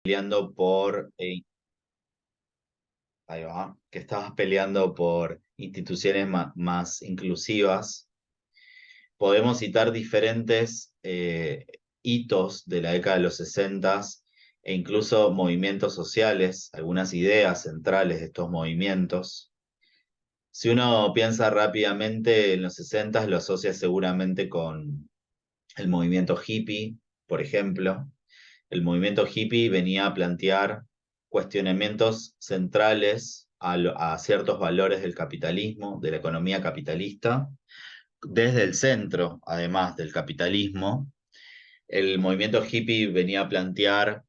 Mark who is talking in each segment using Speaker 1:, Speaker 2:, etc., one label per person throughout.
Speaker 1: peleando por, ahí va, que estabas peleando por instituciones más inclusivas. Podemos citar diferentes hitos de la década de los 60 e incluso movimientos sociales, algunas ideas centrales de estos movimientos. Si uno piensa rápidamente en los 60 lo asocia seguramente con el movimiento hippie, por ejemplo. El movimiento hippie venía a plantear cuestionamientos centrales a ciertos valores del capitalismo, de la economía capitalista, desde el centro, además del capitalismo. El movimiento hippie venía a plantear,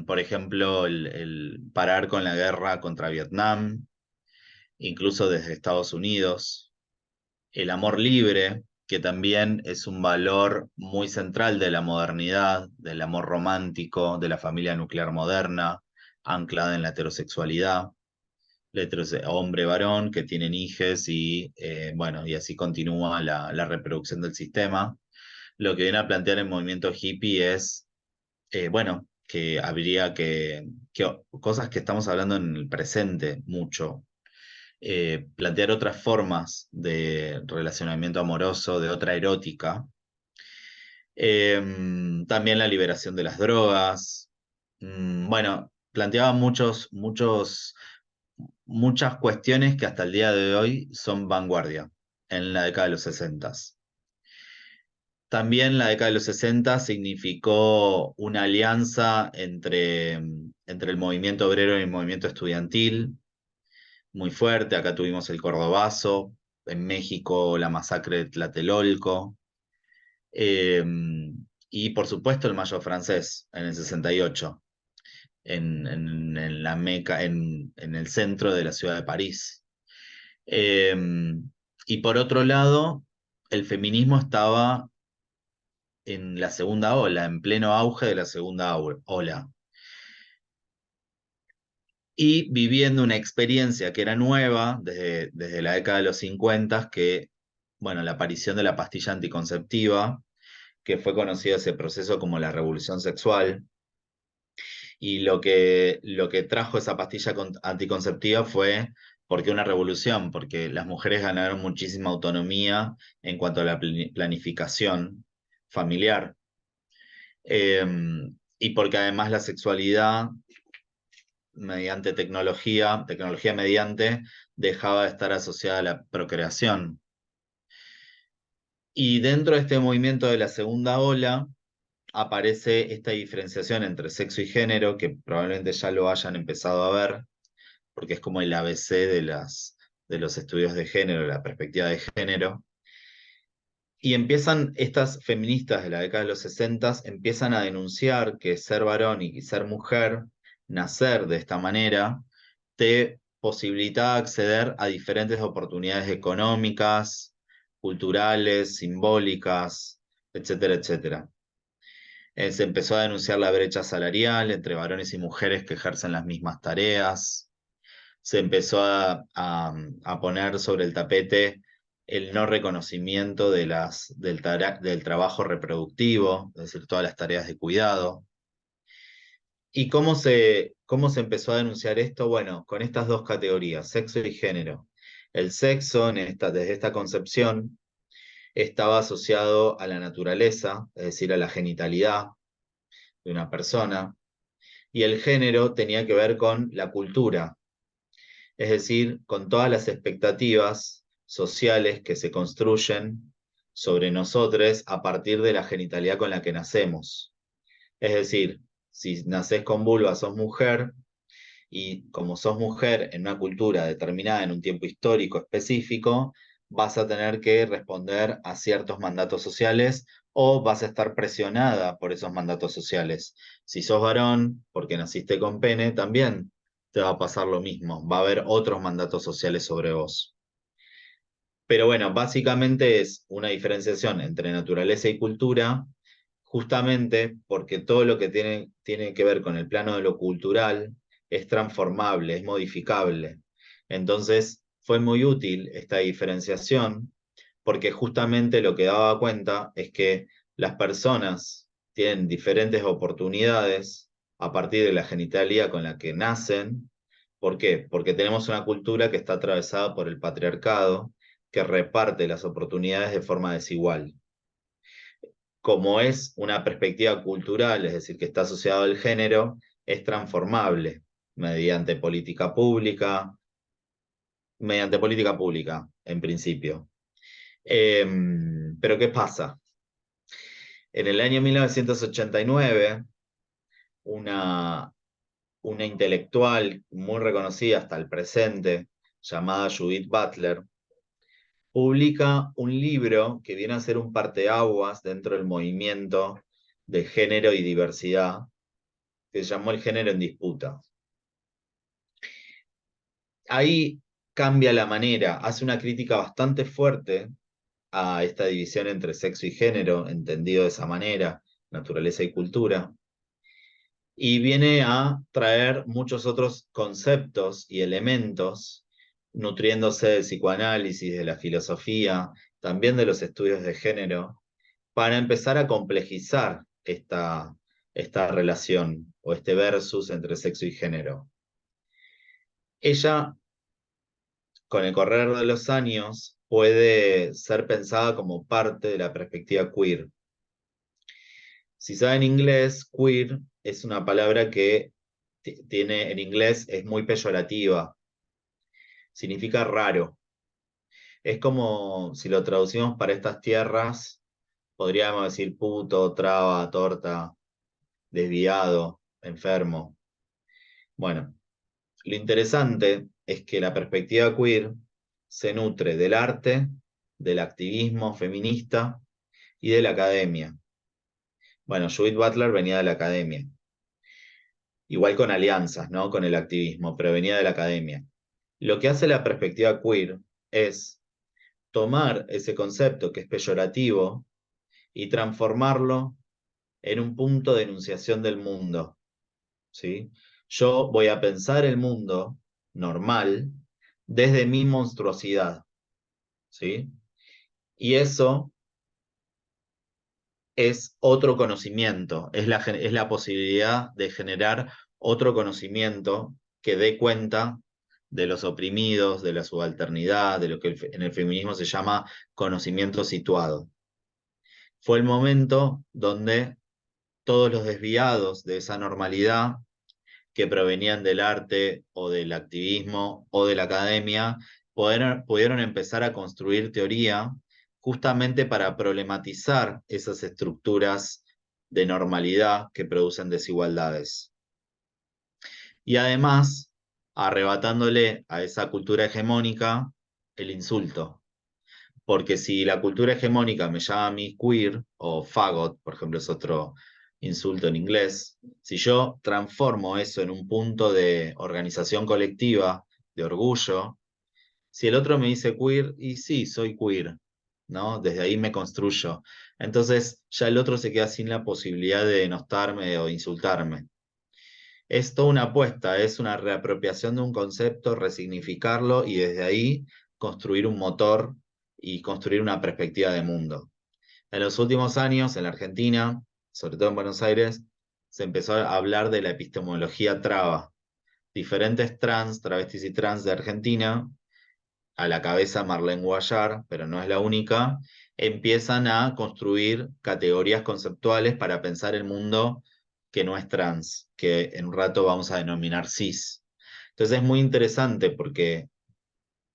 Speaker 1: por ejemplo, el parar con la guerra contra Vietnam, incluso desde Estados Unidos. El amor libre, que también es un valor muy central de la modernidad, del amor romántico, de la familia nuclear moderna, anclada en la heterosexualidad, hombre-varón que tienen hijos y, bueno, y así continúa la reproducción del sistema. Lo que viene a plantear el movimiento hippie es, bueno, que habría que cosas que estamos hablando en el presente mucho, plantear otras formas de relacionamiento amoroso, de otra erótica. También la liberación de las drogas. Bueno, planteaba muchas cuestiones que hasta el día de hoy son vanguardia en la década de los 60. También la década de los 60 significó una alianza entre el movimiento obrero y el movimiento estudiantil muy fuerte. Acá tuvimos el Cordobazo, en México la masacre de Tlatelolco, eh, y por supuesto el Mayo francés en el 68, en la Meca, en el centro de la ciudad de París. Eh, y por otro lado, el feminismo estaba en la segunda ola, en pleno auge de la segunda ola, y viviendo una experiencia que era nueva desde la década de los 50, que, bueno, la aparición de la pastilla anticonceptiva, que fue conocido ese proceso como la revolución sexual, y lo que trajo esa pastilla anticonceptiva fue, ¿por qué una revolución? Porque las mujeres ganaron muchísima autonomía en cuanto a la planificación familiar. Eh, y porque además la sexualidad mediante tecnología mediante, dejaba de estar asociada a la procreación. Y dentro de este movimiento de la segunda ola aparece esta diferenciación entre sexo y género, que probablemente ya lo hayan empezado a ver, porque es como el ABC de los estudios de género, la perspectiva de género. Y empiezan estas feministas de la década de los 60, empiezan a denunciar que ser varón y ser mujer, nacer de esta manera, te posibilitaba acceder a diferentes oportunidades económicas, culturales, simbólicas, etcétera, etcétera. Se empezó a denunciar la brecha salarial entre varones y mujeres que ejercen las mismas tareas. Se empezó a poner sobre el tapete el no reconocimiento del trabajo reproductivo, es decir, todas las tareas de cuidado. ¿Y cómo se empezó a denunciar esto? Bueno, con estas dos categorías, sexo y género. El sexo, desde esta concepción, estaba asociado a la naturaleza, es decir, a la genitalidad de una persona, y el género tenía que ver con la cultura, es decir, con todas las expectativas sociales que se construyen sobre nosotros a partir de la genitalidad con la que nacemos. Es decir, si nacés con vulva, sos mujer, y como sos mujer en una cultura determinada, en un tiempo histórico específico, vas a tener que responder a ciertos mandatos sociales o vas a estar presionada por esos mandatos sociales. Si sos varón, porque naciste con pene, también te va a pasar lo mismo, va a haber otros mandatos sociales sobre vos. Pero bueno, básicamente es una diferenciación entre naturaleza y cultura, justamente porque todo lo que tiene que ver con el plano de lo cultural es transformable, es modificable. Entonces, fue muy útil esta diferenciación porque justamente lo que daba cuenta es que las personas tienen diferentes oportunidades a partir de la genitalia con la que nacen. ¿Por qué? Porque tenemos una cultura que está atravesada por el patriarcado, que reparte las oportunidades de forma desigual. Como es una perspectiva cultural, es decir, que está asociado al género, es transformable mediante política pública, en principio. Pero ¿qué pasa? En el año 1989, una, una intelectual muy reconocida hasta el presente, llamada Judith Butler, publica un libro que viene a ser un parteaguas dentro del movimiento de género y diversidad, que se llamó El género en disputa. Ahí cambia la manera, hace una crítica bastante fuerte a esta división entre sexo y género, entendido de esa manera, naturaleza y cultura, y viene a traer muchos otros conceptos y elementos, nutriéndose del psicoanálisis, de la filosofía, también de los estudios de género, para empezar a complejizar esta relación o este versus entre sexo y género. Ella, con el correr de los años, puede ser pensada como parte de la perspectiva queer. Si saben inglés, queer es una palabra que tiene en inglés, es muy peyorativa, significa raro. Es como si lo traducimos para estas tierras, podríamos decir puto, traba, torta, desviado, enfermo. Bueno, lo interesante es que la perspectiva queer se nutre del arte, del activismo feminista y de la academia. Bueno, Judith Butler venía de la academia, igual con alianzas, ¿no? Con el activismo, pero venía de la academia. Lo que hace la perspectiva queer es tomar ese concepto que es peyorativo y transformarlo en un punto de enunciación del mundo, ¿sí? Yo voy a pensar el mundo normal desde mi monstruosidad, ¿sí? Y eso es otro conocimiento, es la posibilidad de generar otro conocimiento que dé cuenta de los oprimidos, de la subalternidad, de lo que en el feminismo se llama conocimiento situado. Fue el momento donde todos los desviados de esa normalidad que provenían del arte o del activismo o de la academia pudieron empezar a construir teoría justamente para problematizar esas estructuras de normalidad que producen desigualdades. Y además, arrebatándole a esa cultura hegemónica el insulto. Porque si la cultura hegemónica me llama a mí queer o faggot, por ejemplo, es otro insulto en inglés, si yo transformo eso en un punto de organización colectiva, de orgullo, si el otro me dice queer, y sí, soy queer, ¿no? Desde ahí me construyo. Entonces ya el otro se queda sin la posibilidad de denostarme o de insultarme. Es toda una apuesta, es una reapropiación de un concepto, resignificarlo y desde ahí construir un motor y construir una perspectiva de mundo. En los últimos años, en la Argentina, sobre todo en Buenos Aires, se empezó a hablar de la epistemología traba. Diferentes trans, travestis y trans de Argentina, a la cabeza Marlene Guayar, pero no es la única, empiezan a construir categorías conceptuales para pensar el mundo que no es trans, que en un rato vamos a denominar cis. Entonces es muy interesante porque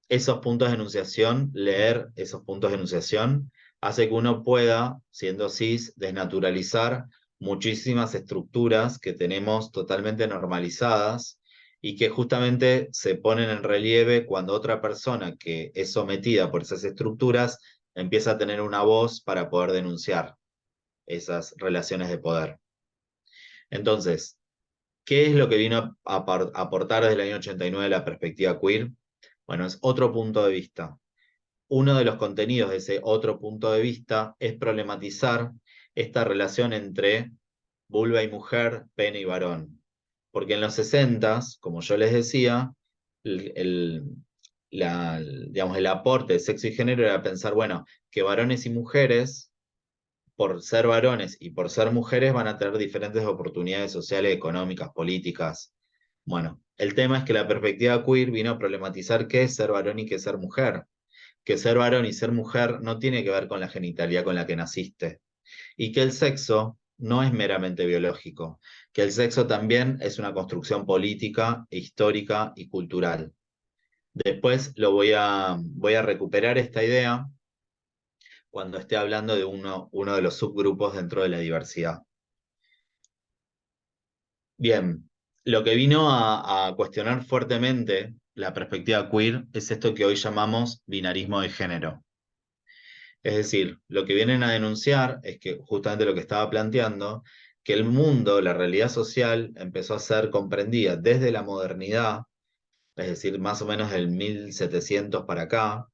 Speaker 1: esos puntos de enunciación, leer esos puntos de enunciación, hace que uno pueda, siendo cis, desnaturalizar muchísimas estructuras que tenemos totalmente normalizadas y que justamente se ponen en relieve cuando otra persona que es sometida por esas estructuras empieza a tener una voz para poder denunciar esas relaciones de poder. Entonces, ¿qué es lo que vino a aportar desde el año 89 la perspectiva queer? Bueno, es otro punto de vista. Uno de los contenidos de ese otro punto de vista es problematizar esta relación entre vulva y mujer, pene y varón. Porque en los 60, como yo les decía, el, el- digamos, el aporte de sexo y género era pensar, bueno, que varones y mujeres por ser varones y por ser mujeres van a tener diferentes oportunidades sociales, económicas, políticas. Bueno, el tema es que la perspectiva queer vino a problematizar qué es ser varón y qué es ser mujer. Que ser varón y ser mujer no tiene que ver con la genitalidad con la que naciste. Y que el sexo no es meramente biológico, que el sexo también es una construcción política, histórica y cultural. Después voy a recuperar esta idea cuando esté hablando de uno de los subgrupos dentro de la diversidad. Bien, lo que vino a cuestionar fuertemente la perspectiva queer es esto que hoy llamamos binarismo de género. Es decir, lo que vienen a denunciar es que justamente lo que estaba planteando, que el mundo, la realidad social, empezó a ser comprendida desde la modernidad, es decir, más o menos del 1700 para acá,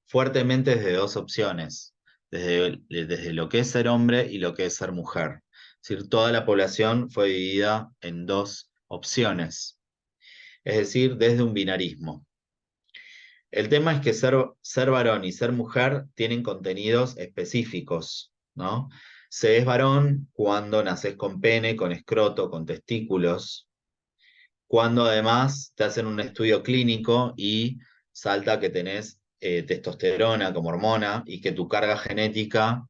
Speaker 1: fuertemente desde dos opciones, desde lo que es ser hombre y lo que es ser mujer. Es decir, toda la población fue dividida en dos opciones, es decir, desde un binarismo. El tema es que ser varón y ser mujer tienen contenidos específicos, ¿no? Se es varón cuando naces con pene, con escroto, con testículos, cuando además te hacen un estudio clínico y salta que tenés testosterona como hormona y que tu carga genética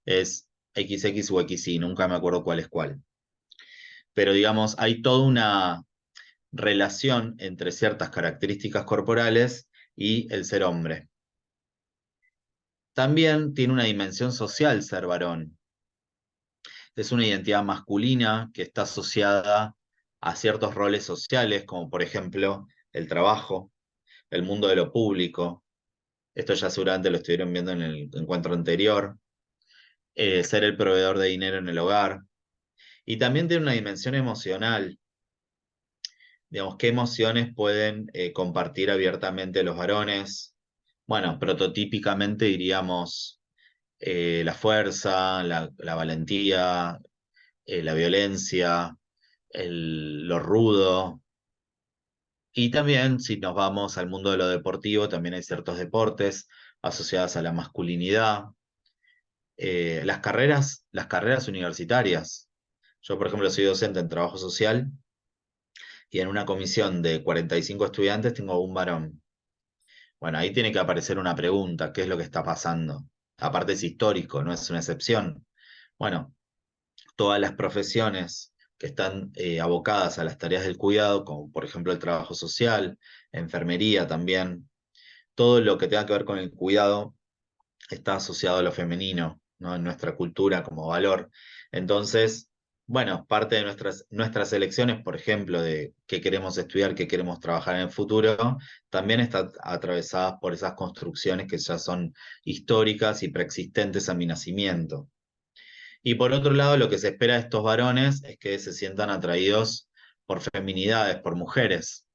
Speaker 1: es XX o XY, nunca me acuerdo cuál es cuál. Pero digamos, hay toda una relación entre ciertas características corporales y el ser hombre. También tiene una dimensión social ser varón. Es una identidad masculina que está asociada a ciertos roles sociales, como por ejemplo el trabajo, el mundo de lo público. Esto ya seguramente lo estuvieron viendo en el encuentro anterior. Ser el proveedor de dinero en el hogar. Y también tiene una dimensión emocional. Digamos, ¿qué emociones pueden compartir abiertamente los varones? Bueno, prototípicamente diríamos la fuerza, la valentía, la violencia, lo rudo. Y también, si nos vamos al mundo de lo deportivo, también hay ciertos deportes asociados a la masculinidad. Las carreras universitarias. Yo, por ejemplo, soy docente en trabajo social y en una comisión de 45 estudiantes tengo un varón. Bueno, ahí tiene que aparecer una pregunta, ¿qué es lo que está pasando? Aparte es histórico, no es una excepción. Bueno, todas las profesiones que están abocadas a las tareas del cuidado, como por ejemplo el trabajo social, enfermería también, todo lo que tenga que ver con el cuidado está asociado a lo femenino, ¿no? En nuestra cultura como valor. Entonces, bueno, parte de nuestras elecciones, por ejemplo, de qué queremos estudiar, qué queremos trabajar en el futuro, también está atravesadas por esas construcciones que ya son históricas y preexistentes a mi nacimiento. Y por otro lado, lo que se espera de estos varones es que se sientan atraídos por feminidades, por mujeres.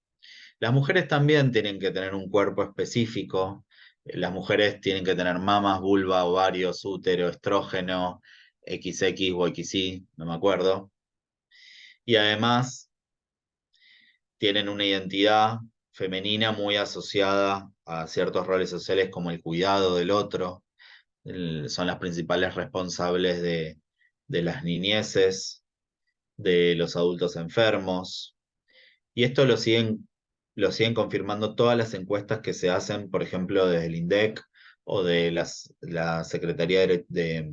Speaker 1: Las mujeres también tienen que tener un cuerpo específico. Las mujeres tienen que tener mamas, vulva, ovarios, útero, estrógeno, XX o XY, no me acuerdo. Y además tienen una identidad femenina muy asociada a ciertos roles sociales como el cuidado del otro. Son las principales responsables de las niñeces, de los adultos enfermos. Y esto lo siguen confirmando todas las encuestas que se hacen, por ejemplo, desde el INDEC o de la Secretaría de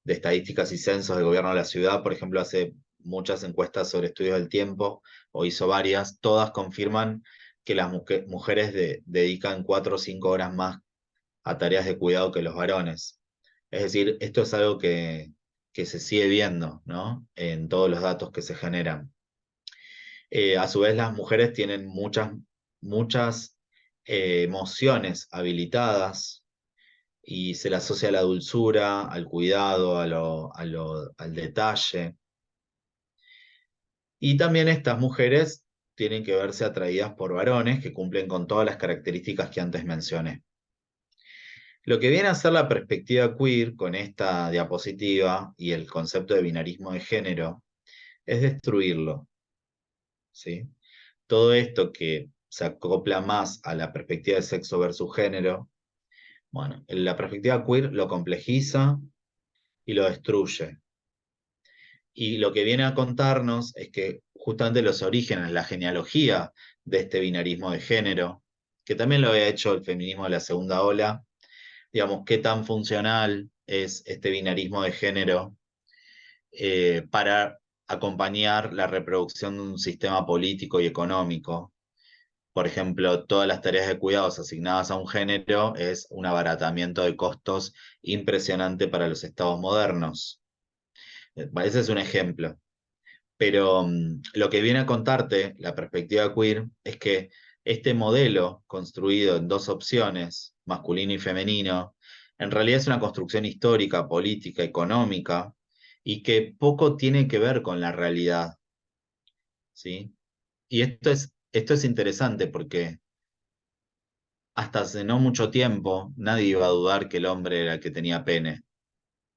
Speaker 1: Estadísticas y Censos del Gobierno de la Ciudad, por ejemplo, hace muchas encuestas sobre estudios del tiempo, o hizo varias, todas confirman que las mujeres dedican 4 o 5 horas más a tareas de cuidado que los varones. Es decir, esto es algo que se sigue viendo, ¿no? En todos los datos que se generan. A su vez, las mujeres tienen muchas emociones habilitadas y se le asocia a la dulzura, al cuidado, al detalle. Y también estas mujeres tienen que verse atraídas por varones que cumplen con todas las características que antes mencioné. Lo que viene a ser la perspectiva queer con esta diapositiva y el concepto de binarismo de género es destruirlo, ¿sí? Todo esto que se acopla más a la perspectiva de sexo versus género, bueno, la perspectiva queer lo complejiza y lo destruye. Y lo que viene a contarnos es que justamente los orígenes, la genealogía de este binarismo de género, que también lo había hecho el feminismo de la segunda ola, digamos, qué tan funcional es este binarismo de género para acompañar la reproducción de un sistema político y económico. Por ejemplo, todas las tareas de cuidados asignadas a un género es un abaratamiento de costos impresionante para los estados modernos. Ese es un ejemplo. Pero lo que viene a contarte la perspectiva queer es que este modelo construido en dos opciones, masculino y femenino, en realidad es una construcción histórica, política, económica, y que poco tiene que ver con la realidad, ¿sí? Y esto es interesante porque hasta hace no mucho tiempo nadie iba a dudar que el hombre era el que tenía pene,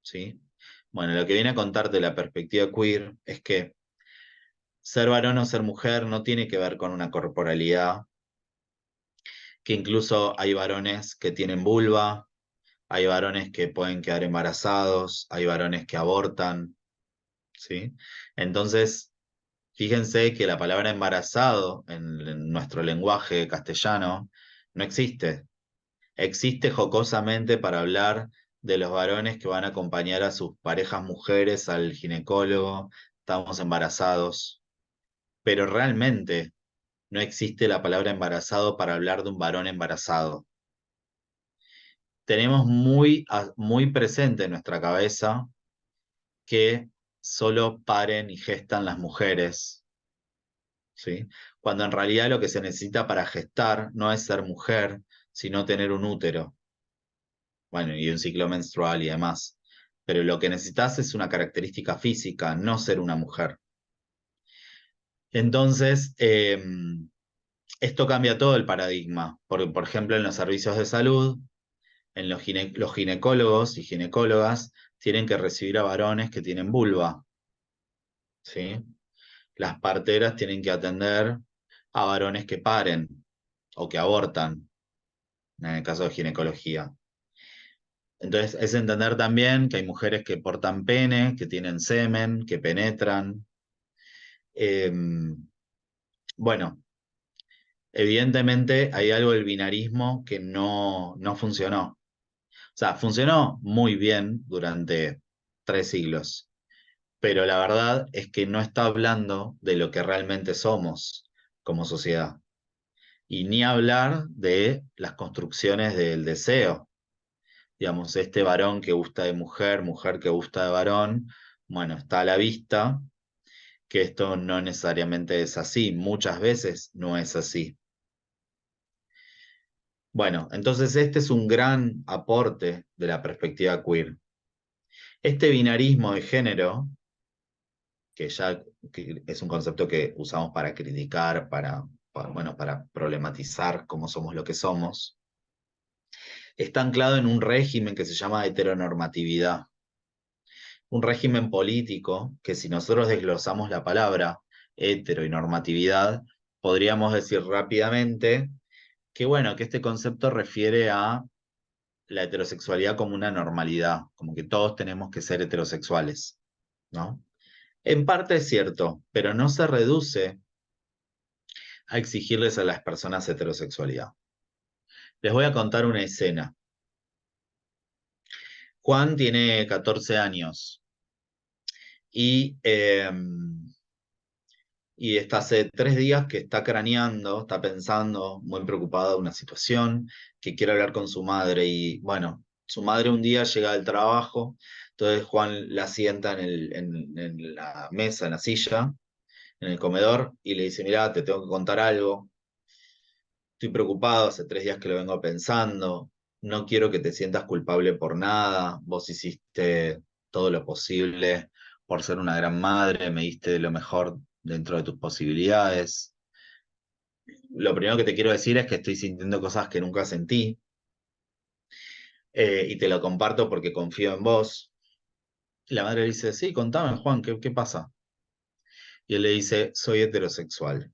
Speaker 1: ¿sí? Bueno, lo que viene a contarte la perspectiva queer es que ser varón o ser mujer no tiene que ver con una corporalidad, que incluso hay varones que tienen vulva, hay varones que pueden quedar embarazados, hay varones que abortan, ¿sí? Entonces, fíjense que la palabra embarazado en nuestro lenguaje castellano no existe. Existe jocosamente para hablar de los varones que van a acompañar a sus parejas mujeres al ginecólogo, estamos embarazados, pero realmente no existe la palabra embarazado para hablar de un varón embarazado. Tenemos muy presente en nuestra cabeza que solo paren y gestan las mujeres, ¿sí? Cuando en realidad lo que se necesita para gestar no es ser mujer, sino tener un útero, bueno, y un ciclo menstrual y demás. Pero lo que necesitas es una característica física, no ser una mujer. Entonces, esto cambia todo el paradigma, porque, por ejemplo, en los servicios de salud, los ginecólogos y ginecólogas tienen que recibir a varones que tienen vulva, ¿sí? Las parteras tienen que atender a varones que paren o que abortan, en el caso de ginecología. Entonces, es entender también que hay mujeres que portan pene, que tienen semen, que penetran. Eh, bueno, evidentemente hay algo del binarismo que no funcionó. O sea, funcionó muy bien durante 3 siglos, pero la verdad es que no está hablando de lo que realmente somos como sociedad. Y ni hablar de las construcciones del deseo. Digamos, este varón que gusta de mujer, mujer que gusta de varón, bueno, está a la vista que esto no necesariamente es así, muchas veces no es así. Bueno, entonces este es un gran aporte de la perspectiva queer. Este binarismo de género, que es un concepto que usamos para criticar, bueno, para problematizar cómo somos lo que somos, está anclado en un régimen que se llama heteronormatividad. Un régimen político que si nosotros desglosamos la palabra hetero y normatividad, podríamos decir rápidamente que bueno, que este concepto refiere a la heterosexualidad como una normalidad, como que todos tenemos que ser heterosexuales, ¿no? En parte es cierto, pero no se reduce a exigirles a las personas heterosexualidad. Les voy a contar una escena. Juan tiene 14 años y está hace 3 días que está craneando, está pensando, muy preocupado de una situación, que quiere hablar con su madre. Y bueno, su madre un día llega del trabajo, entonces Juan la sienta en la mesa, en la silla, en el comedor, y le dice, mirá, te tengo que contar algo. Estoy preocupado, hace 3 días que lo vengo pensando, no quiero que te sientas culpable por nada, vos hiciste todo lo posible por ser una gran madre, me diste lo mejor dentro de tus posibilidades. Lo primero que te quiero decir es que estoy sintiendo cosas que nunca sentí, y te lo comparto porque confío en vos. Y la madre le dice, sí, contame, Juan, ¿qué pasa? Y él le dice, soy heterosexual.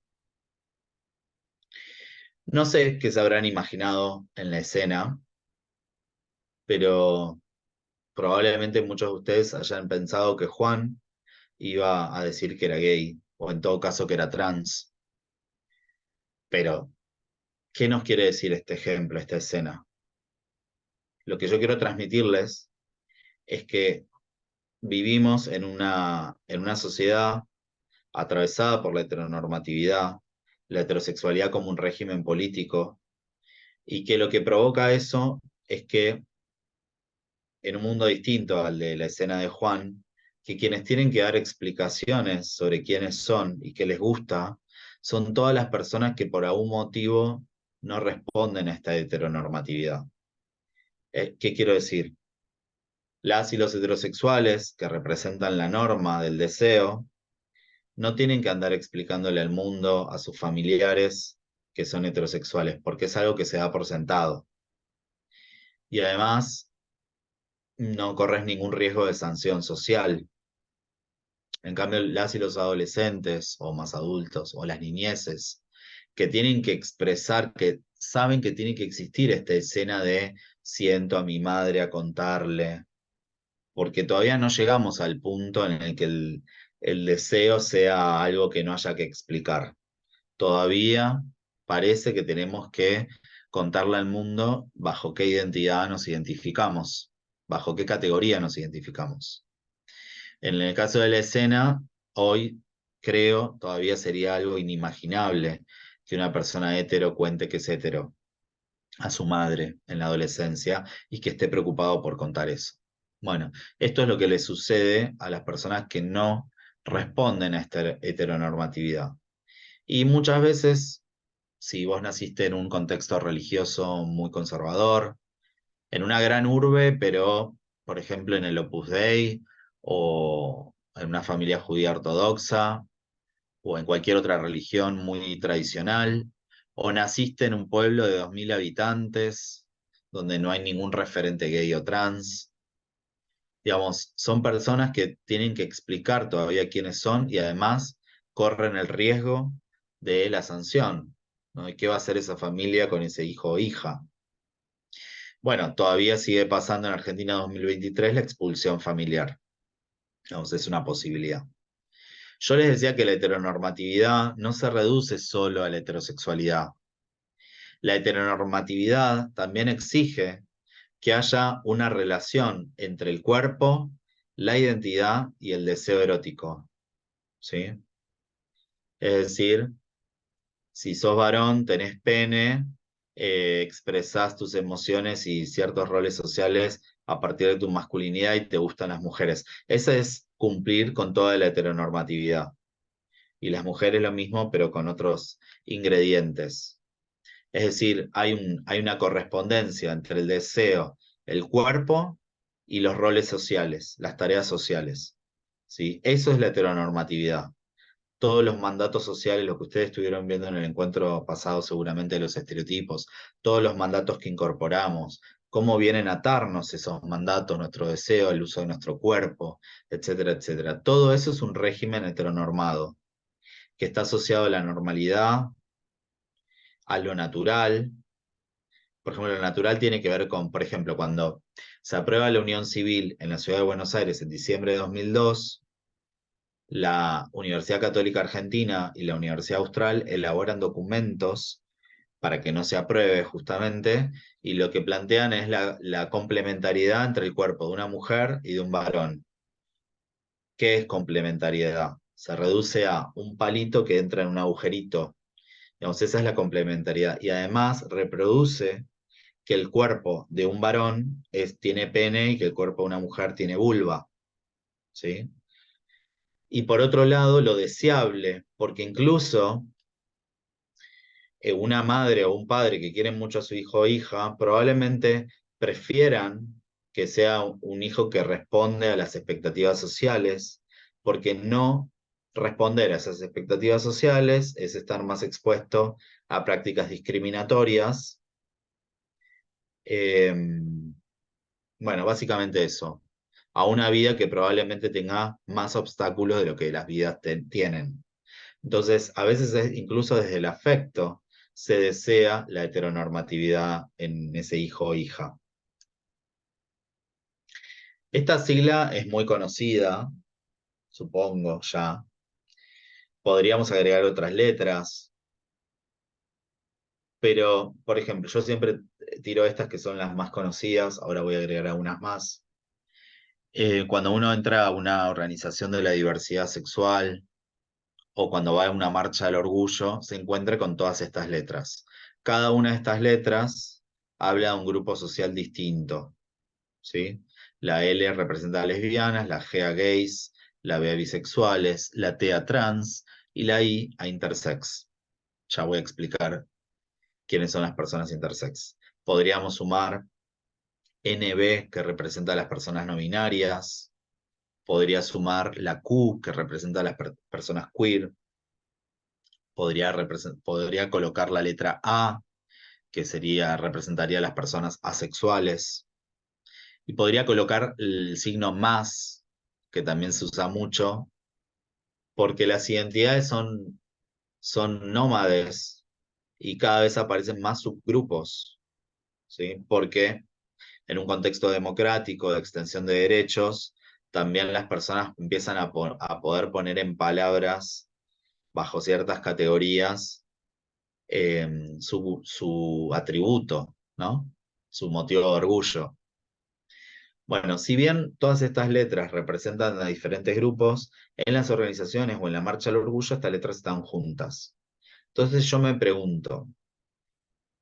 Speaker 1: No sé qué se habrán imaginado en la escena, pero probablemente muchos de ustedes hayan pensado que Juan iba a decir que era gay, o en todo caso que era trans. Pero, ¿qué nos quiere decir este ejemplo, esta escena? Lo que yo quiero transmitirles es que vivimos en una sociedad atravesada por la heteronormatividad, la heterosexualidad como un régimen político, y que lo que provoca eso es que en un mundo distinto al de la escena de Juan, que quienes tienen que dar explicaciones sobre quiénes son y qué les gusta, son todas las personas que por algún motivo no responden a esta heteronormatividad. ¿Qué quiero decir? Las y los heterosexuales, que representan la norma del deseo, no tienen que andar explicándole al mundo, a sus familiares, que son heterosexuales, porque es algo que se da por sentado. Y además, no corres ningún riesgo de sanción social. En cambio, las y los adolescentes, o más adultos, o las niñeces, que tienen que expresar, que saben que tiene que existir esta escena de siento a mi madre a contarle, porque todavía no llegamos al punto en el que el deseo sea algo que no haya que explicar. Todavía parece que tenemos que contarle al mundo bajo qué identidad nos identificamos, bajo qué categoría nos identificamos. En el caso de la escena, hoy creo todavía sería algo inimaginable que una persona hetero cuente que es hetero a su madre en la adolescencia y que esté preocupado por contar eso. Bueno, esto es lo que le sucede a las personas que no responden a esta heteronormatividad. Y muchas veces, si vos naciste en un contexto religioso muy conservador, en una gran urbe, pero, por ejemplo, en el Opus Dei, o en una familia judía ortodoxa, o en cualquier otra religión muy tradicional, o naciste en un pueblo de 2.000 habitantes, donde no hay ningún referente gay o trans. Digamos, son personas que tienen que explicar todavía quiénes son y además corren el riesgo de la sanción, ¿no? ¿Y qué va a hacer esa familia con ese hijo o hija? Bueno, todavía sigue pasando en Argentina 2023 la expulsión familiar. Digamos, es una posibilidad. Yo les decía que la heteronormatividad no se reduce solo a la heterosexualidad. La heteronormatividad también exige que haya una relación entre el cuerpo, la identidad y el deseo erótico, ¿sí? Es decir, si sos varón, tenés pene, expresás tus emociones y ciertos roles sociales a partir de tu masculinidad y te gustan las mujeres. Ese es cumplir con toda la heteronormatividad. Y las mujeres lo mismo, pero con otros ingredientes. Es decir, hay una correspondencia entre el deseo, el cuerpo y los roles sociales, las tareas sociales. ¿Sí? Eso es la heteronormatividad. Todos los mandatos sociales, lo que ustedes estuvieron viendo en el encuentro pasado, seguramente los estereotipos, todos los mandatos que incorporamos, cómo vienen a atarnos esos mandatos, nuestro deseo, el uso de nuestro cuerpo, etcétera, etcétera. Todo eso es un régimen heteronormado, que está asociado a la normalidad, a lo natural. Por ejemplo, lo natural tiene que ver con, por ejemplo, cuando se aprueba la unión civil en la ciudad de Buenos Aires en diciembre de 2002, la Universidad Católica Argentina y la Universidad Austral elaboran documentos para que no se apruebe justamente, y lo que plantean es la complementariedad entre el cuerpo de una mujer y de un varón. ¿Qué es complementariedad? Se reduce a un palito que entra en un agujerito. Digamos, esa es la complementariedad. Y además reproduce que el cuerpo de un varón tiene pene y que el cuerpo de una mujer tiene vulva, ¿sí? Y por otro lado, lo deseable, porque incluso una madre o un padre que quieren mucho a su hijo o hija, probablemente prefieran que sea un hijo que responde a las expectativas sociales, porque no responder a esas expectativas sociales es estar más expuesto a prácticas discriminatorias. Eh, bueno, básicamente eso, a una vida que probablemente tenga más obstáculos de lo que las vidas tienen. Entonces, a veces incluso desde el afecto se desea la heteronormatividad en ese hijo o hija. Esta sigla es muy conocida, supongo ya. Podríamos agregar otras letras, pero, por ejemplo, yo siempre tiro estas que son las más conocidas, ahora voy a agregar algunas más. Cuando uno entra a una organización de la diversidad sexual o cuando va a una marcha del orgullo, se encuentra con todas estas letras. Cada una de estas letras habla de un grupo social distinto, ¿sí? La L representa a lesbianas, la G a gays, la B a bisexuales, la T a trans y la I a intersex. Ya voy a explicar quiénes son las personas intersex. Podríamos sumar NB, que representa a las personas no binarias. Podría sumar la Q, que representa a las personas queer. Podría colocar la letra A, que representaría a las personas asexuales. Y podría colocar el signo más, que también se usa mucho, porque las identidades son nómades y cada vez aparecen más subgrupos, ¿sí? Porque en un contexto democrático de extensión de derechos, también las personas empiezan a poder poner en palabras, bajo ciertas categorías, su atributo, ¿no? Su motivo de orgullo. Bueno, si bien todas estas letras representan a diferentes grupos, en las organizaciones o en la Marcha al Orgullo estas letras están juntas. Entonces yo me pregunto,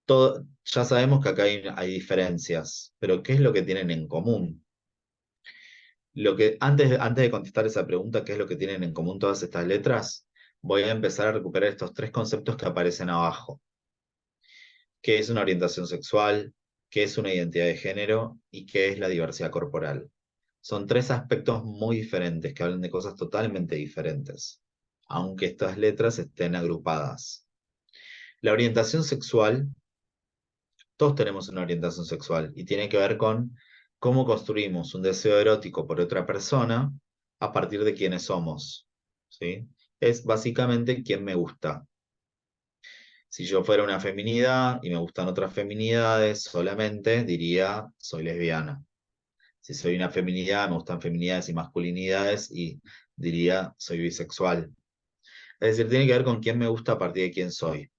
Speaker 1: ya sabemos que acá hay diferencias, pero ¿qué es lo que tienen en común? Antes de contestar esa pregunta, ¿qué es lo que tienen en común todas estas letras? Voy a empezar a recuperar estos tres conceptos que aparecen abajo. ¿Qué es una orientación sexual? ¿Qué es una identidad de género? ¿Y qué es la diversidad corporal? Son tres aspectos muy diferentes que hablan de cosas totalmente diferentes, aunque estas letras estén agrupadas. La orientación sexual, todos tenemos una orientación sexual y tiene que ver con cómo construimos un deseo erótico por otra persona a partir de quiénes somos, ¿sí? Es básicamente quién me gusta. Si yo fuera una feminidad y me gustan otras feminidades solamente, diría soy lesbiana. Si soy una feminidad, me gustan feminidades y masculinidades y diría soy bisexual. Es decir, tiene que ver con quién me gusta a partir de quién soy.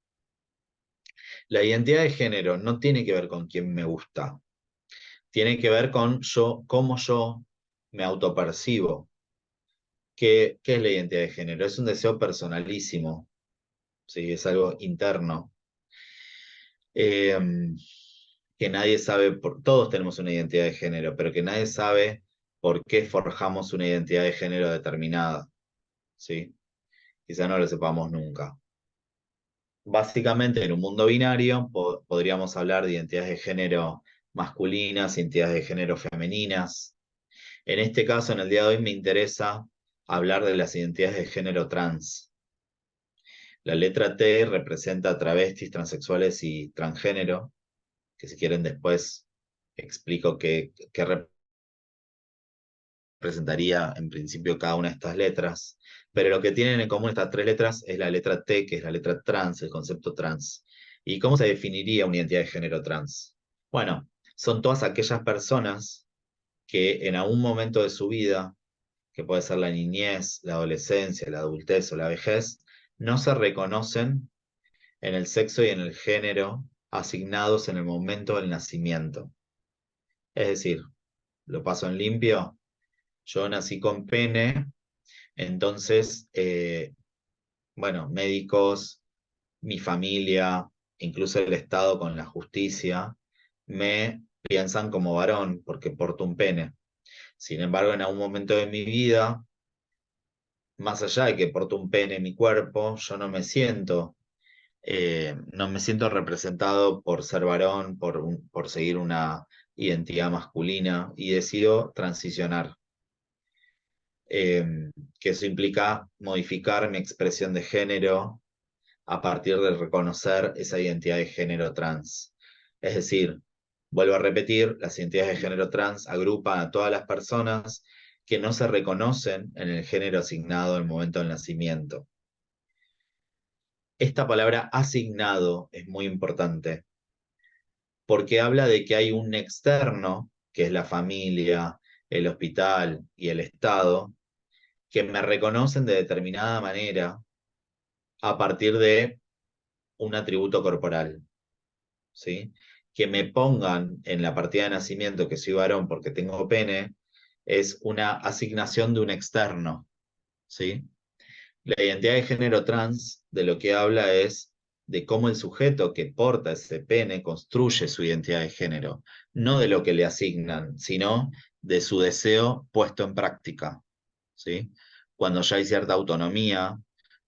Speaker 1: La identidad de género no tiene que ver con quién me gusta, tiene que ver con cómo yo me autopercibo. ¿Qué es la identidad de género? Es un deseo personalísimo, ¿sí? Es algo interno. Eh, que nadie sabe, todos tenemos una identidad de género, pero que nadie sabe por qué forjamos una identidad de género determinada, ¿sí? Quizá no lo sepamos nunca. Básicamente, en un mundo binario podríamos hablar de identidades de género masculinas, identidades de género femeninas. En este caso, en el día de hoy, me interesa hablar de las identidades de género trans. La letra T representa a travestis, transexuales y transgénero, que si quieren después explico qué representaría en principio cada una de estas letras, pero lo que tienen en común estas tres letras es la letra T, que es la letra trans, el concepto trans. ¿Y cómo se definiría una identidad de género trans? Bueno, son todas aquellas personas que en algún momento de su vida, que puede ser la niñez, la adolescencia, la adultez o la vejez, no se reconocen en el sexo y en el género asignados en el momento del nacimiento. Es decir, lo paso en limpio, yo nací con pene, entonces, bueno, médicos, mi familia, incluso el Estado con la justicia, me piensan como varón porque porto un pene. Sin embargo, en algún momento de mi vida, más allá de que porto un pene en mi cuerpo, yo no me siento representado por ser varón, por seguir una identidad masculina y decido transicionar. Que eso implica modificar mi expresión de género a partir de reconocer esa identidad de género trans. Es decir, vuelvo a repetir, las identidades de género trans agrupan a todas las personas que no se reconocen en el género asignado en el momento del nacimiento. Esta palabra asignado es muy importante porque habla de que hay un externo, que es la familia, el hospital y el Estado, que me reconocen de determinada manera a partir de un atributo corporal, ¿sí? Que me pongan en la partida de nacimiento que soy varón porque tengo pene, es una asignación de un externo, ¿sí? La identidad de género trans de lo que habla es de cómo el sujeto que porta ese pene construye su identidad de género, no de lo que le asignan, sino de su deseo puesto en práctica, ¿sí? Cuando ya hay cierta autonomía,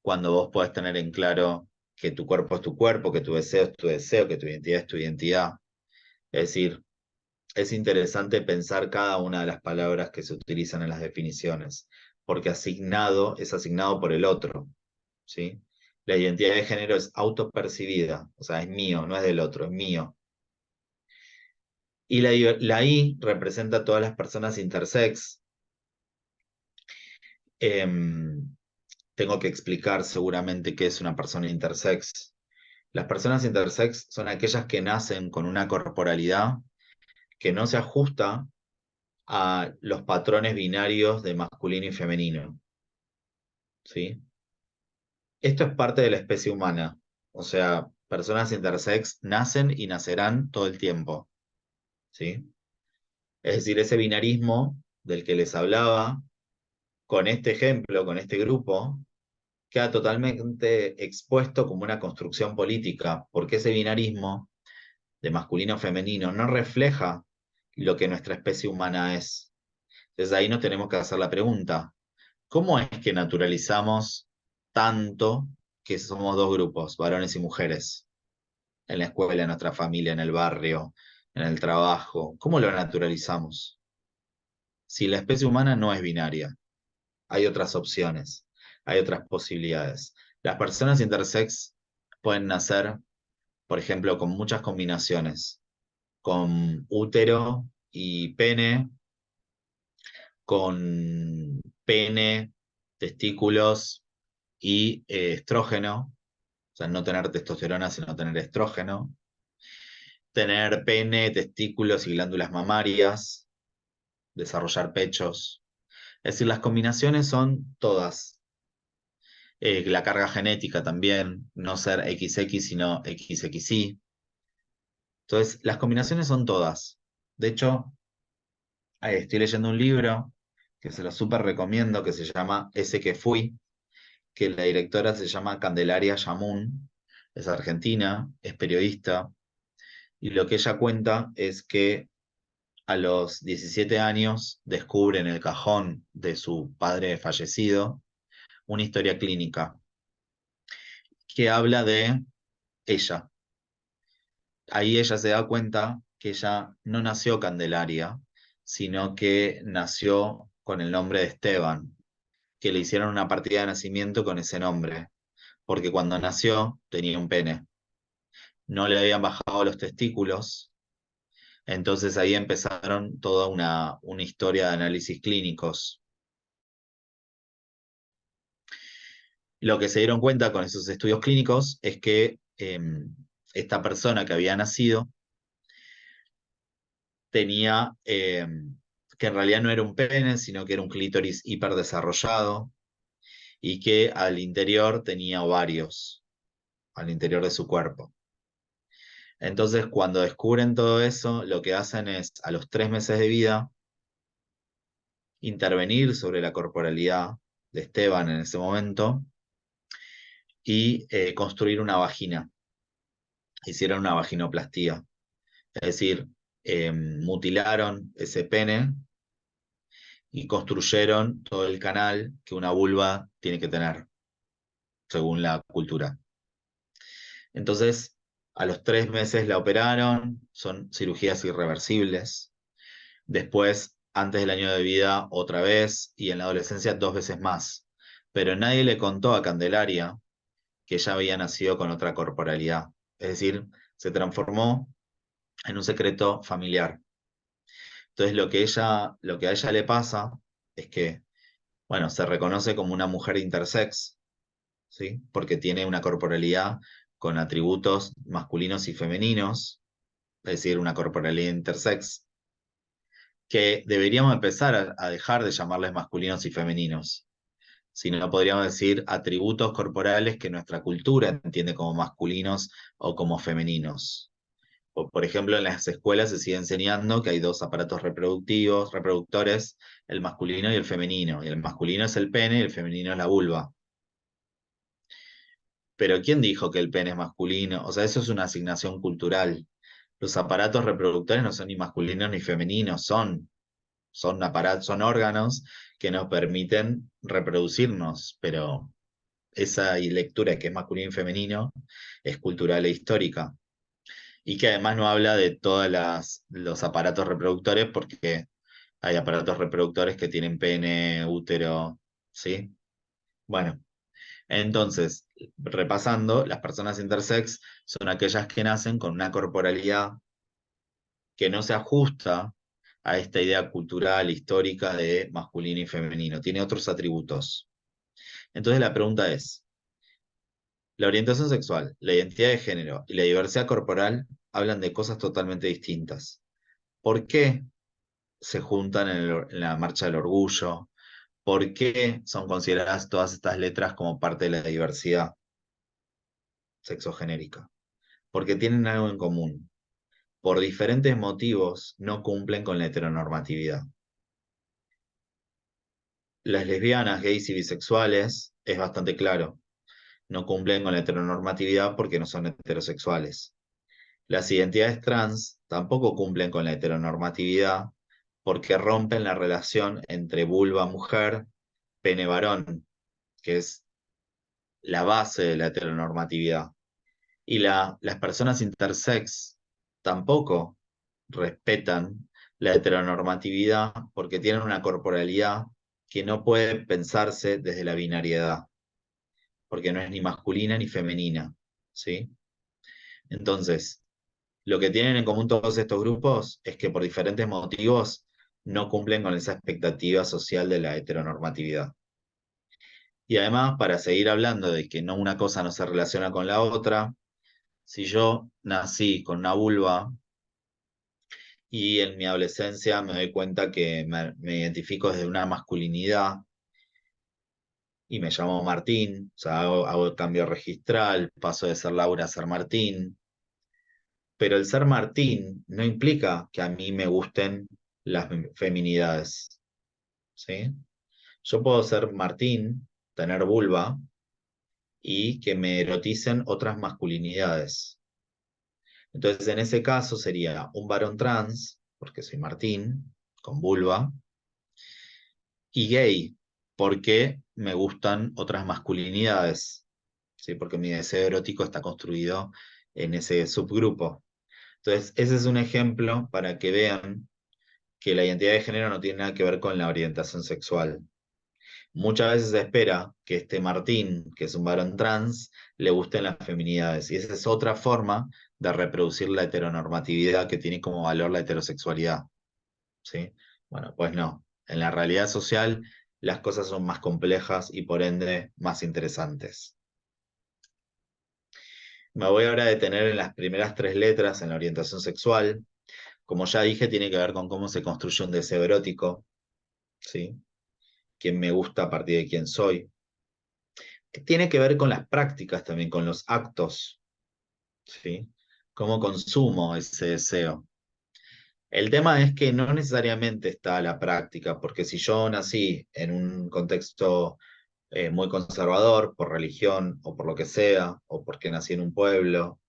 Speaker 1: cuando vos podés tener en claro que tu cuerpo es tu cuerpo, que tu deseo es tu deseo, que tu identidad es tu identidad. Es decir, es interesante pensar cada una de las palabras que se utilizan en las definiciones, porque asignado es asignado por el otro, ¿sí? La identidad de género es autopercibida, o sea, es mío, no es del otro, es mío. Y la I representa a todas las personas intersex. Em, Tengo que explicar seguramente qué es una persona intersex. Las personas intersex son aquellas que nacen con una corporalidad que no se ajusta a los patrones binarios de masculino y femenino, ¿sí? Esto es parte de la especie humana, o sea, personas intersex nacen y nacerán todo el tiempo, ¿sí? Es decir, ese binarismo del que les hablaba, con este ejemplo, con este grupo, queda totalmente expuesto como una construcción política, porque ese binarismo de masculino-femenino no refleja lo que nuestra especie humana es. Entonces ahí nos tenemos que hacer la pregunta, ¿cómo es que naturalizamos tanto que somos dos grupos, varones y mujeres, en la escuela, en nuestra familia, en el barrio, en el trabajo? ¿Cómo lo naturalizamos? Si la especie humana no es binaria, hay otras opciones, hay otras posibilidades. Las personas intersex pueden nacer, por ejemplo, con muchas combinaciones, con útero y pene, con pene, testículos y estrógeno, o sea, no tener testosterona, sino tener estrógeno, tener pene, testículos y glándulas mamarias, desarrollar pechos. Es decir, las combinaciones son todas. La carga genética también, no ser XX, sino XXY. Entonces, las combinaciones son todas. De hecho, estoy leyendo un libro que se lo súper recomiendo, que se llama Ese que fui, que la directora se llama Candelaria Yamun, es argentina, es periodista, y lo que ella cuenta es que a los 17 años descubre en el cajón de su padre fallecido una historia clínica que habla de ella. Ahí ella se da cuenta que ella no nació Candelaria, sino que nació con el nombre de Esteban, que le hicieron una partida de nacimiento con ese nombre, porque cuando nació tenía un pene. No le habían bajado los testículos, entonces ahí empezaron toda una historia de análisis clínicos. Lo que se dieron cuenta con esos estudios clínicos es que esta persona que había nacido tenía, que en realidad no era un pene, sino que era un clítoris hiperdesarrollado y que al interior tenía ovarios, al interior de su cuerpo. Entonces, cuando descubren todo eso, lo que hacen es, a los 3 meses de vida, intervenir sobre la corporalidad de Esteban en ese momento y construir una vagina. Hicieron una vaginoplastía, es decir, mutilaron ese pene y construyeron todo el canal que una vulva tiene que tener, según la cultura. Entonces, a los 3 meses la operaron, son cirugías irreversibles. Después, antes del año de vida, otra vez, y en la adolescencia 2 veces más. Pero nadie le contó a Candelaria que ella había nacido con otra corporalidad. Es decir, se transformó en un secreto familiar. Entonces, lo que a ella le pasa es que, bueno, se reconoce como una mujer intersex, ¿sí? Porque tiene una corporalidad con atributos masculinos y femeninos, es decir, una corporalidad intersex. que deberíamos empezar a dejar de llamarles masculinos y femeninos, sino podríamos decir atributos corporales que nuestra cultura entiende como masculinos o como femeninos. Por ejemplo, en las escuelas se sigue enseñando que hay dos aparatos reproductores, el masculino y el femenino. Y el masculino es el pene y el femenino es la vulva. Pero ¿quién dijo que el pene es masculino? O sea, eso es una asignación cultural. Los aparatos reproductores no son ni masculinos ni femeninos, son aparatos, son órganos que nos permiten reproducirnos, pero esa lectura que es masculino y femenino es cultural e histórica. Y que además no habla de todos los aparatos reproductores, porque hay aparatos reproductores que tienen pene, útero, ¿sí? Bueno, entonces, repasando, las personas intersex son aquellas que nacen con una corporalidad que no se ajusta a esta idea cultural, histórica de masculino y femenino, tiene otros atributos. Entonces la pregunta es, la orientación sexual, la identidad de género y la diversidad corporal hablan de cosas totalmente distintas. ¿Por qué se juntan en la Marcha del Orgullo? ¿Por qué son consideradas todas estas letras como parte de la diversidad sexogenérica? Porque tienen algo en común. Por diferentes motivos no cumplen con la heteronormatividad. Las lesbianas, gays y bisexuales es bastante claro. No cumplen con la heteronormatividad porque no son heterosexuales. Las identidades trans tampoco cumplen con la heteronormatividad porque rompen la relación entre vulva mujer, pene varón, que es la base de la heteronormatividad. Y las personas intersex tampoco respetan la heteronormatividad porque tienen una corporalidad que no puede pensarse desde la binariedad, porque no es ni masculina ni femenina, ¿sí? Entonces, lo que tienen en común todos estos grupos es que por diferentes motivos no cumplen con esa expectativa social de la heteronormatividad. Y además, para seguir hablando de que no una cosa no se relaciona con la otra, si yo nací con una vulva y en mi adolescencia me doy cuenta que me identifico desde una masculinidad y me llamo Martín, o sea, hago el cambio registral, paso de ser Laura a ser Martín, pero el ser Martín no implica que a mí me gusten las feminidades, ¿sí? Yo puedo ser Martín, tener vulva y que me eroticen otras masculinidades. Entonces, en ese caso sería un varón trans, porque soy Martín, con vulva, y gay, porque me gustan otras masculinidades, ¿sí? Porque mi deseo erótico está construido en ese subgrupo. Entonces, ese es un ejemplo para que vean que la identidad de género no tiene nada que ver con la orientación sexual. Muchas veces se espera que este Martín, que es un varón trans, le gusten las feminidades. Y esa es otra forma de reproducir la heteronormatividad que tiene como valor la heterosexualidad. ¿Sí? Bueno, pues no. En la realidad social las cosas son más complejas y por ende más interesantes. Me voy ahora a detener en las primeras tres letras en la orientación sexual. Como ya dije, tiene que ver con cómo se construye un deseo erótico, ¿sí? Quién me gusta a partir de quién soy. Tiene que ver con las prácticas también, con los actos, ¿sí? Cómo consumo ese deseo. El tema es que no necesariamente está la práctica, porque si yo nací en un contexto muy conservador, por religión o por lo que sea, o porque nací en un pueblo,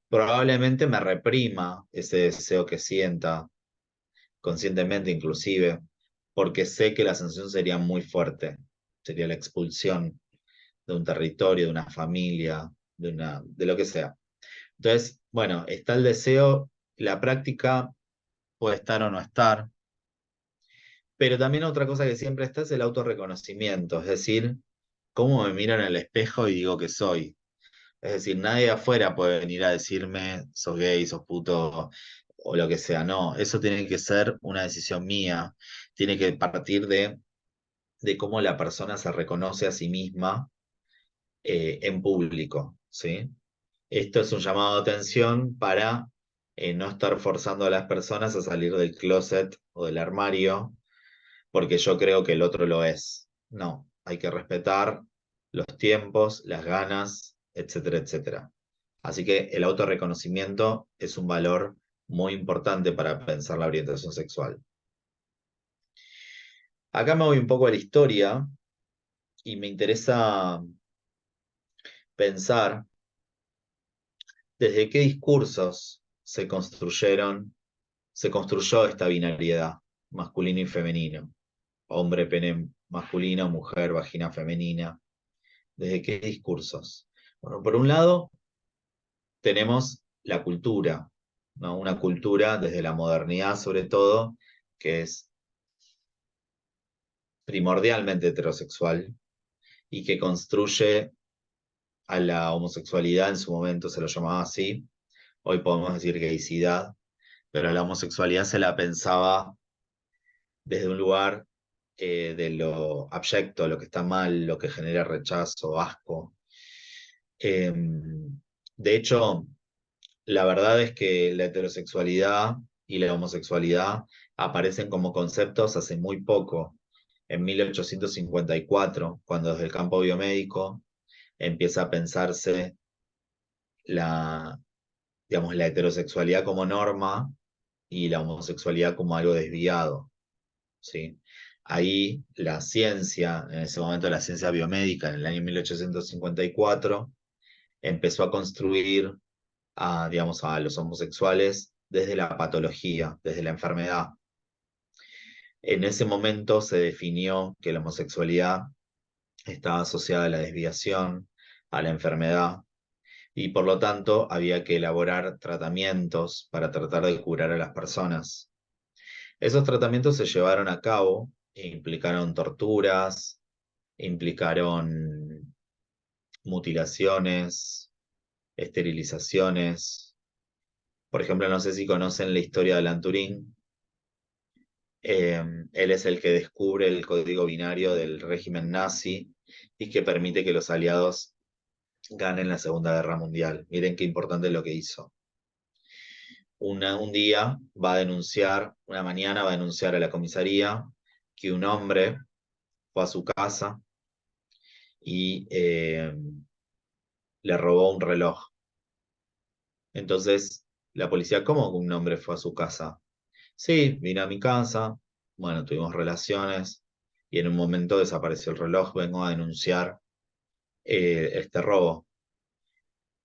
Speaker 1: probablemente me reprima ese deseo que sienta, conscientemente inclusive, porque sé que la sanción sería muy fuerte, sería la expulsión de un territorio, de una familia, de lo que sea. Entonces, bueno, está el deseo, la práctica puede estar o no estar, pero también otra cosa que siempre está es el autorreconocimiento, es decir, cómo me miro en el espejo y digo que soy. Es decir, nadie afuera puede venir a decirme, sos gay, sos puto, o lo que sea. No, eso tiene que ser una decisión mía, tiene que partir de cómo la persona se reconoce a sí misma en público, ¿sí? Esto es un llamado de atención para no estar forzando a las personas a salir del closet o del armario porque yo creo que el otro lo es. No, hay que respetar los tiempos, las ganas, etcétera, etcétera. Así que el autorreconocimiento es un valor muy importante para pensar la orientación sexual. Acá me voy un poco a la historia y me interesa pensar desde qué discursos se construyó esta binariedad, masculino y femenino, hombre, pene masculino, mujer, vagina femenina. ¿Desde qué discursos? Bueno, por un lado tenemos la cultura, ¿no? Una cultura desde la modernidad sobre todo, que es primordialmente heterosexual y que construye a la homosexualidad, en su momento se lo llamaba así, hoy podemos decir gaycidad, pero a la homosexualidad se la pensaba desde un lugar de lo abyecto, lo que está mal, lo que genera rechazo, asco. Eh, de hecho, la verdad es que la heterosexualidad y la homosexualidad aparecen como conceptos hace muy poco, en 1854, cuando desde el campo biomédico empieza a pensarse la, digamos, la heterosexualidad como norma y la homosexualidad como algo desviado, ¿sí? Ahí la ciencia, en ese momento la ciencia biomédica, en el año 1854, empezó a construir digamos, a los homosexuales desde la patología, desde la enfermedad. En ese momento se definió que la homosexualidad estaba asociada a la desviación, a la enfermedad, y por lo tanto había que elaborar tratamientos para tratar de curar a las personas. Esos tratamientos se llevaron a cabo e implicaron torturas, implicaron mutilaciones, esterilizaciones. Por ejemplo, no sé si conocen la historia de Alan Turing. Él es el que descubre el código binario del régimen nazi y que permite que los aliados ganen la Segunda Guerra Mundial. Miren qué importante es lo que hizo. Un día va a denunciar, una mañana va a denunciar a la comisaría que un hombre fue a su casa y le robó un reloj. Entonces, la policía, ¿cómo que un hombre fue a su casa? Sí, vine a mi casa, bueno, tuvimos relaciones y en un momento desapareció el reloj, vengo a denunciar este robo.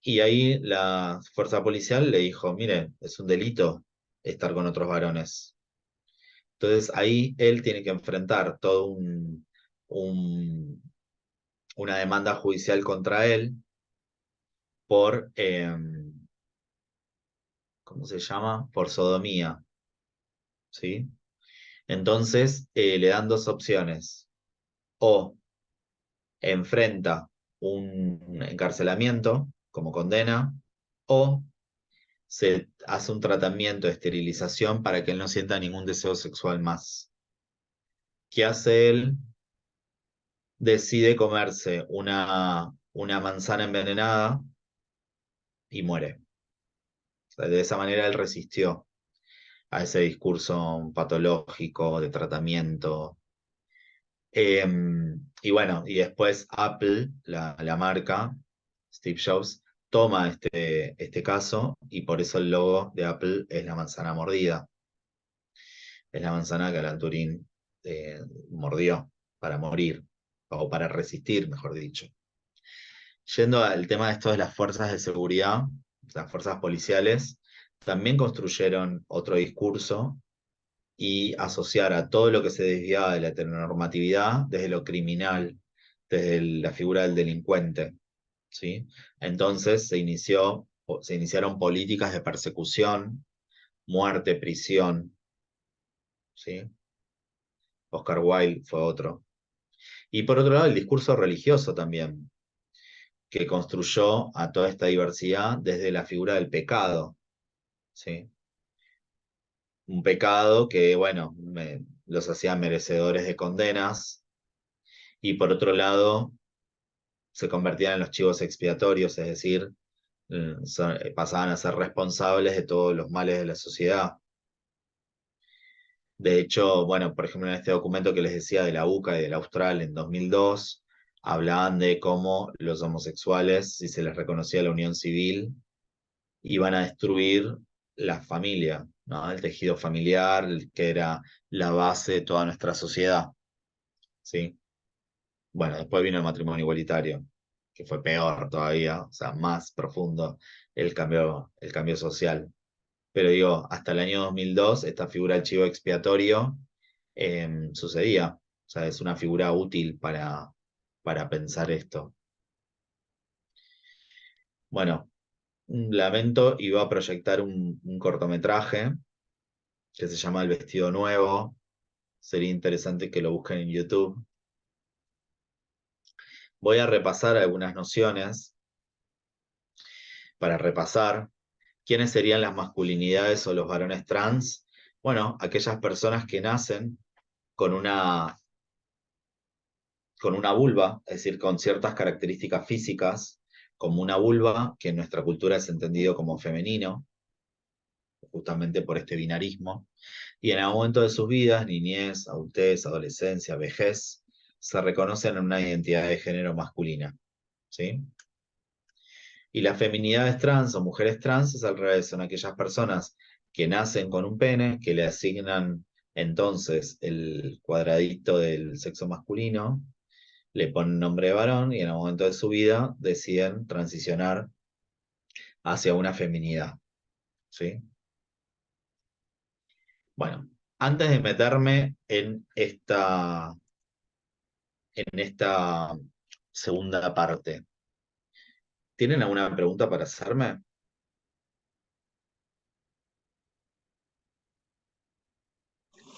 Speaker 1: Y ahí la fuerza policial le dijo, mire, es un delito estar con otros varones. Entonces ahí él tiene que enfrentar todo un- una demanda judicial contra él por, ¿cómo se llama? Por sodomía, ¿sí? Entonces le dan dos opciones. O enfrenta un encarcelamiento como condena o se hace un tratamiento de esterilización para que él no sienta ningún deseo sexual más. ¿Qué hace él? Decide comerse una manzana envenenada y muere. O sea, de esa manera él resistió a ese discurso patológico de tratamiento. Y bueno, y después Apple, la marca, Steve Jobs, toma este caso y por eso el logo de Apple es la manzana mordida. Es la manzana que Alan Turing mordió para morir, o para resistir, mejor dicho. Yendo al tema de esto de las fuerzas de seguridad, las fuerzas policiales, también construyeron otro discurso y asociar a todo lo que se desviaba de la heteronormatividad desde lo criminal, desde la figura del delincuente, ¿sí? Entonces se iniciaron políticas de persecución, muerte, prisión, ¿sí? Oscar Wilde fue otro. Y por otro lado, el discurso religioso también, que construyó a toda esta diversidad desde la figura del pecado, ¿sí? Un pecado que, bueno, los hacía merecedores de condenas, y por otro lado, se convertían en los chivos expiatorios, es decir, pasaban a ser responsables de todos los males de la sociedad. De hecho, bueno, por ejemplo, en este documento que les decía de la UCA y del Austral en 2002, hablaban de cómo los homosexuales, si se les reconocía la unión civil, iban a destruir la familia, ¿no? El tejido familiar, que era la base de toda nuestra sociedad, ¿sí? Bueno, después vino el matrimonio igualitario, que fue peor todavía, o sea, más profundo el cambio social. Pero digo, hasta el año 2002 esta figura del chivo expiatorio sucedía. O sea, es una figura útil para pensar esto. Bueno, Lamento iba a proyectar un cortometraje que se llama El vestido nuevo. Sería interesante que lo busquen en YouTube. Voy a repasar algunas nociones para repasar quiénes serían las masculinidades o los varones trans. Bueno, aquellas personas que nacen con con una vulva, es decir, con ciertas características físicas, como una vulva, que en nuestra cultura es entendido como femenino, justamente por este binarismo, y en algún momento de sus vidas, niñez, adultez, adolescencia, vejez, se reconocen en una identidad de género masculina, ¿sí? Y las feminidades trans o mujeres trans es al revés, son aquellas personas que nacen con un pene, que le asignan entonces el cuadradito del sexo masculino, le ponen nombre de varón y en el momento de su vida deciden transicionar hacia una feminidad, ¿sí? Bueno, antes de meterme en esta segunda parte, ¿tienen alguna pregunta para hacerme?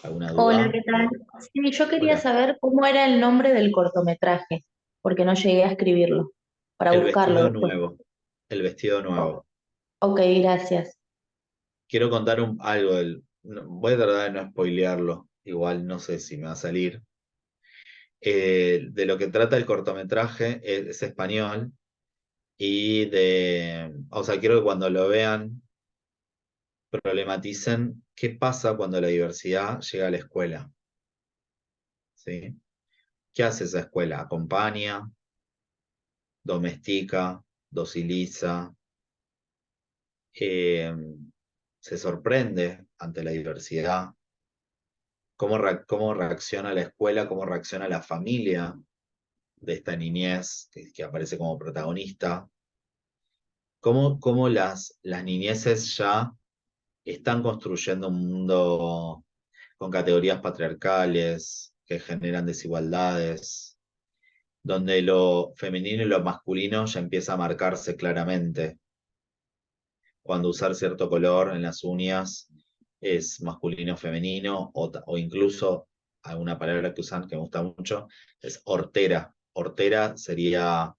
Speaker 1: ¿Alguna
Speaker 2: Hola,
Speaker 1: duda?
Speaker 2: ¿qué tal? Sí, yo quería
Speaker 1: Hola.
Speaker 2: saber cómo era el nombre del cortometraje, porque no llegué a escribirlo, para
Speaker 1: El
Speaker 2: buscarlo
Speaker 1: vestido
Speaker 2: después.
Speaker 1: nuevo. El vestido
Speaker 2: Oh,
Speaker 1: nuevo.
Speaker 2: ok, gracias.
Speaker 1: Quiero contar algo voy a tratar de no spoilearlo, igual no sé si me va a salir. De lo que trata el cortometraje es español o sea, quiero que cuando lo vean problematicen qué pasa cuando la diversidad llega a la escuela, ¿sí? ¿Qué hace esa escuela? Acompaña, domestica, dociliza, eh, se sorprende ante la diversidad, cómo reacciona la escuela, cómo reacciona la familia de esta niñez que aparece como protagonista, cómo las niñeces ya están construyendo un mundo con categorías patriarcales que generan desigualdades, donde lo femenino y lo masculino ya empieza a marcarse claramente. Cuando usar cierto color en las uñas es masculino o femenino, o incluso alguna palabra que usan que me gusta mucho, es hortera. Hortera sería,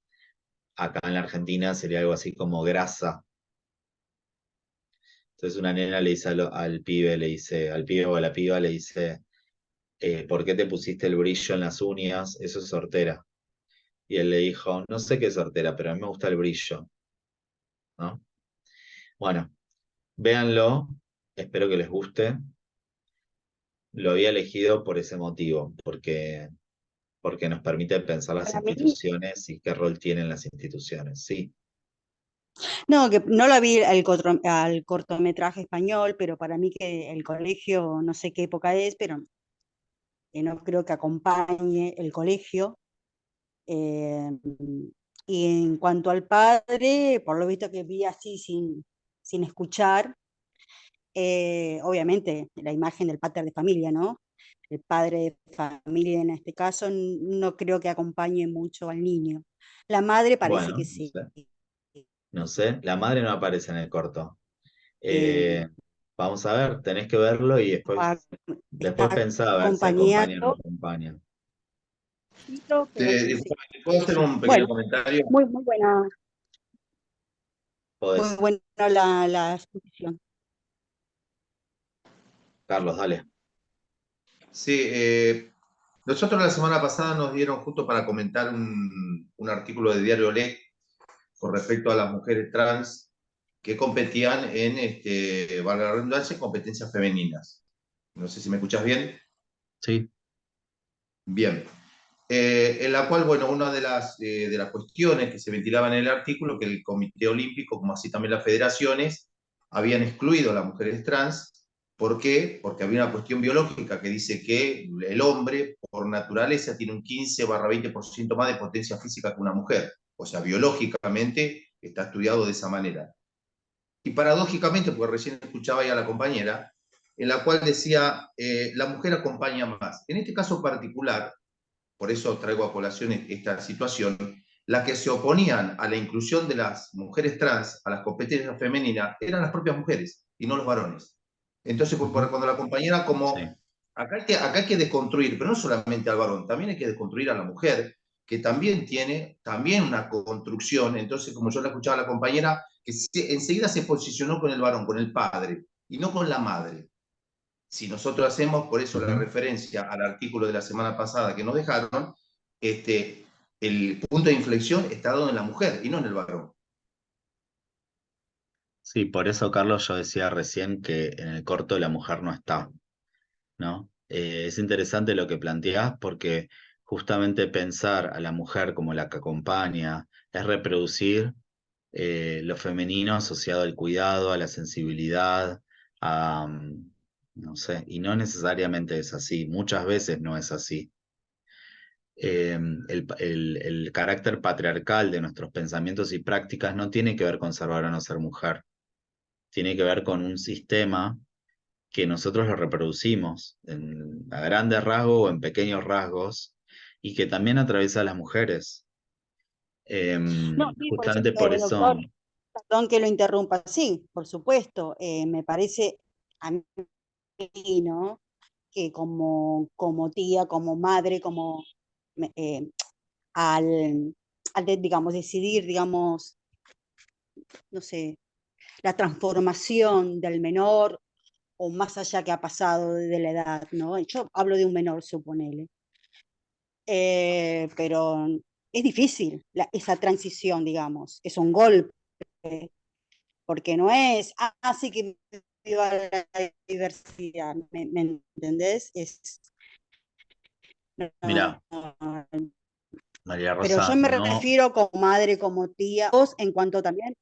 Speaker 1: acá en la Argentina, sería algo así como grasa. Entonces una nena le dice al pibe, al pibe o a la piba le dice, ¿por qué te pusiste el brillo en las uñas? Eso es hortera. Y él le dijo, no sé qué es hortera, pero a mí me gusta el brillo, ¿no? Bueno, véanlo, espero que les guste. Lo había elegido por ese motivo, porque nos permite pensar las
Speaker 3: Para mí,
Speaker 1: instituciones y qué rol tienen las instituciones. Sí,
Speaker 3: no, que no lo vi al cortometraje español, pero para mí que el colegio, no sé qué época es, pero no creo que acompañe el colegio. Eh, y en cuanto al padre, por lo visto que vi así sin escuchar, obviamente la imagen del pater de familia, ¿no? El padre de familia en este caso no creo que acompañe mucho al niño. La madre parece
Speaker 1: bueno,
Speaker 3: que
Speaker 1: no
Speaker 3: sí.
Speaker 1: sé. No sé, la madre no aparece en el corto.
Speaker 3: Eh,
Speaker 1: Eh, Vamos a ver, tenés que verlo y
Speaker 3: está,
Speaker 1: después
Speaker 3: está
Speaker 1: pensá a ver si acompaña o no
Speaker 3: acompañando,
Speaker 1: acompaña.
Speaker 3: pero sí,
Speaker 4: ¿Puedo
Speaker 3: sí,
Speaker 4: hacer
Speaker 3: sí.
Speaker 4: un pequeño
Speaker 3: Bueno,
Speaker 4: comentario?
Speaker 3: muy
Speaker 1: Podés,
Speaker 3: buena la exposición.
Speaker 1: Carlos, dale.
Speaker 4: Sí, nosotros la semana pasada nos dieron justo para comentar un artículo de Diario Le con respecto a las mujeres trans que competían en, valga la redundancia, en competencias femeninas. No sé si me escuchas bien.
Speaker 1: Sí.
Speaker 4: Bien. En la cual, bueno, una de las cuestiones que se ventilaban en el artículo, que el Comité Olímpico, como así también las federaciones, habían excluido a las mujeres trans. ¿Por qué? Porque había una cuestión biológica que dice que el hombre, por naturaleza, tiene un 15-20% más de potencia física que una mujer. O sea, biológicamente está estudiado de esa manera. Y paradójicamente, porque recién escuchaba ya a la compañera, en la cual decía, la mujer acompaña más. En este caso particular, por eso traigo a colación esta situación, las que se oponían a la inclusión de las mujeres trans a las competencias femeninas eran las propias mujeres y no los varones. Entonces, cuando la compañera como,
Speaker 1: Sí.
Speaker 4: acá hay que desconstruir, pero no solamente al varón, también hay que desconstruir a la mujer, que también tiene una construcción. Entonces, como yo la escuchaba a la compañera, que enseguida se posicionó con el varón, con el padre, y no con la madre. Si nosotros hacemos, por eso la referencia al artículo de la semana pasada que nos dejaron, el punto de inflexión está dado en la mujer y no en el varón.
Speaker 1: Sí, por eso, Carlos, yo decía recién que en el corto la mujer no está, ¿no? Es interesante lo que planteás porque justamente pensar a la mujer como la que acompaña es reproducir lo femenino asociado al cuidado, a la sensibilidad, a, no sé, y no necesariamente es así, muchas veces no es así. El carácter patriarcal de nuestros pensamientos y prácticas no tiene que ver con ser varón o ser mujer, tiene que ver con un sistema que nosotros lo reproducimos a grandes rasgos o en pequeños rasgos y que también atraviesa a las mujeres.
Speaker 3: No, sí, por eso,
Speaker 1: Justamente por eso,
Speaker 3: doctor, perdón que lo interrumpa, sí, por supuesto, me parece a mí, ¿no? Que como tía, como madre, como al, digamos, decidir, digamos, no sé, la transformación del menor o más allá que ha pasado de la edad, ¿no? Yo hablo de un menor, suponele. Pero es difícil esa transición, digamos, es un golpe, porque no es, sí que viva la diversidad, ¿me entendés?
Speaker 1: mira,
Speaker 3: No,
Speaker 1: María
Speaker 3: pero yo
Speaker 1: Rosa,
Speaker 3: me
Speaker 1: no,
Speaker 3: refiero como madre, como tía, vos en cuanto también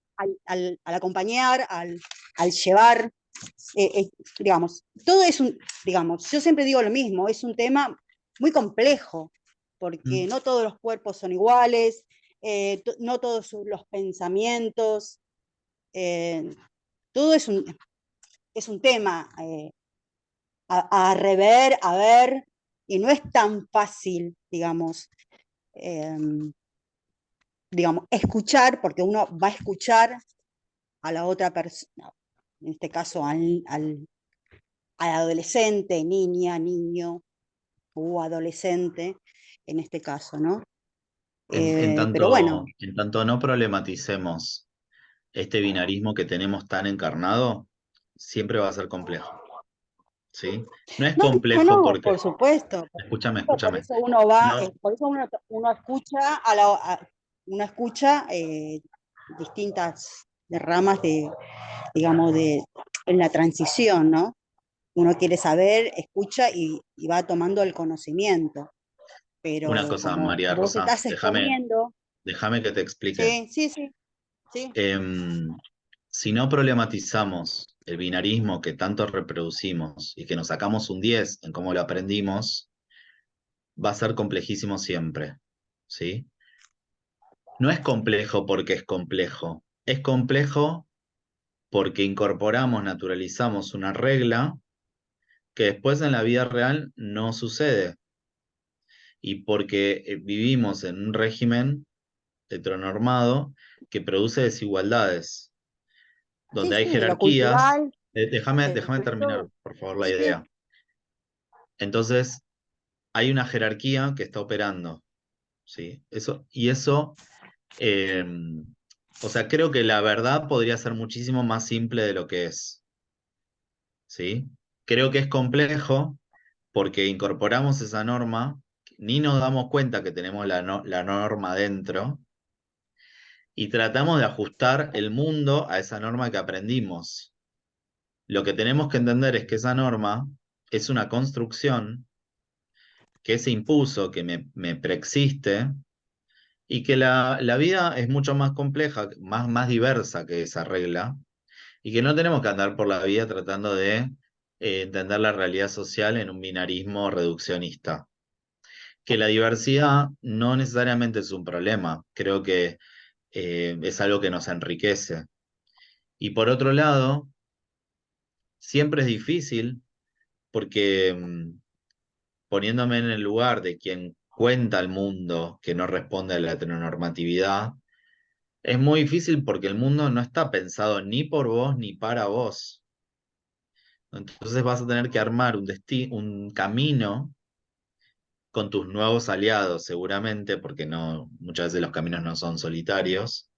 Speaker 3: al acompañar, al llevar, digamos, todo es digamos, yo siempre digo lo mismo, es un tema muy complejo, porque no todos los cuerpos son iguales, no todos los pensamientos, todo es un tema a rever, a ver, y no es tan fácil, eh, digamos, escuchar, porque uno va a escuchar a la otra persona, en este caso al adolescente, niña, niño o adolescente, en este caso, ¿no? Pero bueno,
Speaker 1: en tanto no problematicemos este binarismo que tenemos tan encarnado, siempre va a ser complejo, ¿sí? No es complejo
Speaker 3: no,
Speaker 1: porque,
Speaker 3: por supuesto. Por
Speaker 1: escúchame,
Speaker 3: eso uno va,
Speaker 1: no,
Speaker 3: por eso uno escucha uno escucha distintas ramas digamos, en la transición, ¿no? Uno quiere saber, escucha y va tomando el conocimiento.
Speaker 1: una
Speaker 3: Pero
Speaker 1: cosa,
Speaker 3: como
Speaker 1: María
Speaker 3: vos
Speaker 1: Rosa,
Speaker 3: estás exponiendo,
Speaker 1: déjame que te explique.
Speaker 3: sí, sí, sí, sí,
Speaker 1: Si no problematizamos el binarismo que tanto reproducimos y que nos sacamos un 10 en cómo lo aprendimos, va a ser complejísimo siempre, ¿sí? No es complejo porque es complejo porque incorporamos, naturalizamos una regla que después en la vida real no sucede y porque vivimos en un régimen heteronormado que produce desigualdades,
Speaker 3: sí,
Speaker 1: donde hay
Speaker 3: sí, de lo
Speaker 1: jerarquías.
Speaker 3: cultural,
Speaker 1: Déjame
Speaker 3: de
Speaker 1: terminar,
Speaker 3: todo.
Speaker 1: por favor, la
Speaker 3: Sí, sí,
Speaker 1: idea. Entonces, hay una jerarquía que está operando, ¿sí? Eso, eh, o sea, creo que la verdad podría ser muchísimo más simple de lo que es, ¿sí? Creo que es complejo porque incorporamos esa norma, ni nos damos cuenta que tenemos la norma dentro, y tratamos de ajustar el mundo a esa norma que aprendimos. Lo que tenemos que entender es que esa norma es una construcción que se impuso, que me preexiste, y que la vida es mucho más compleja, más diversa que esa regla, y que no tenemos que andar por la vida tratando de entender la realidad social en un binarismo reduccionista. Que la diversidad no necesariamente es un problema, creo que es algo que nos enriquece. Y por otro lado, siempre es difícil porque poniéndome en el lugar de quien cuenta el mundo que no responde a la heteronormatividad, es muy difícil porque el mundo no está pensado ni por vos ni para vos. Entonces vas a tener que armar un camino con tus nuevos aliados, seguramente, porque no, muchas veces los caminos no son solitarios,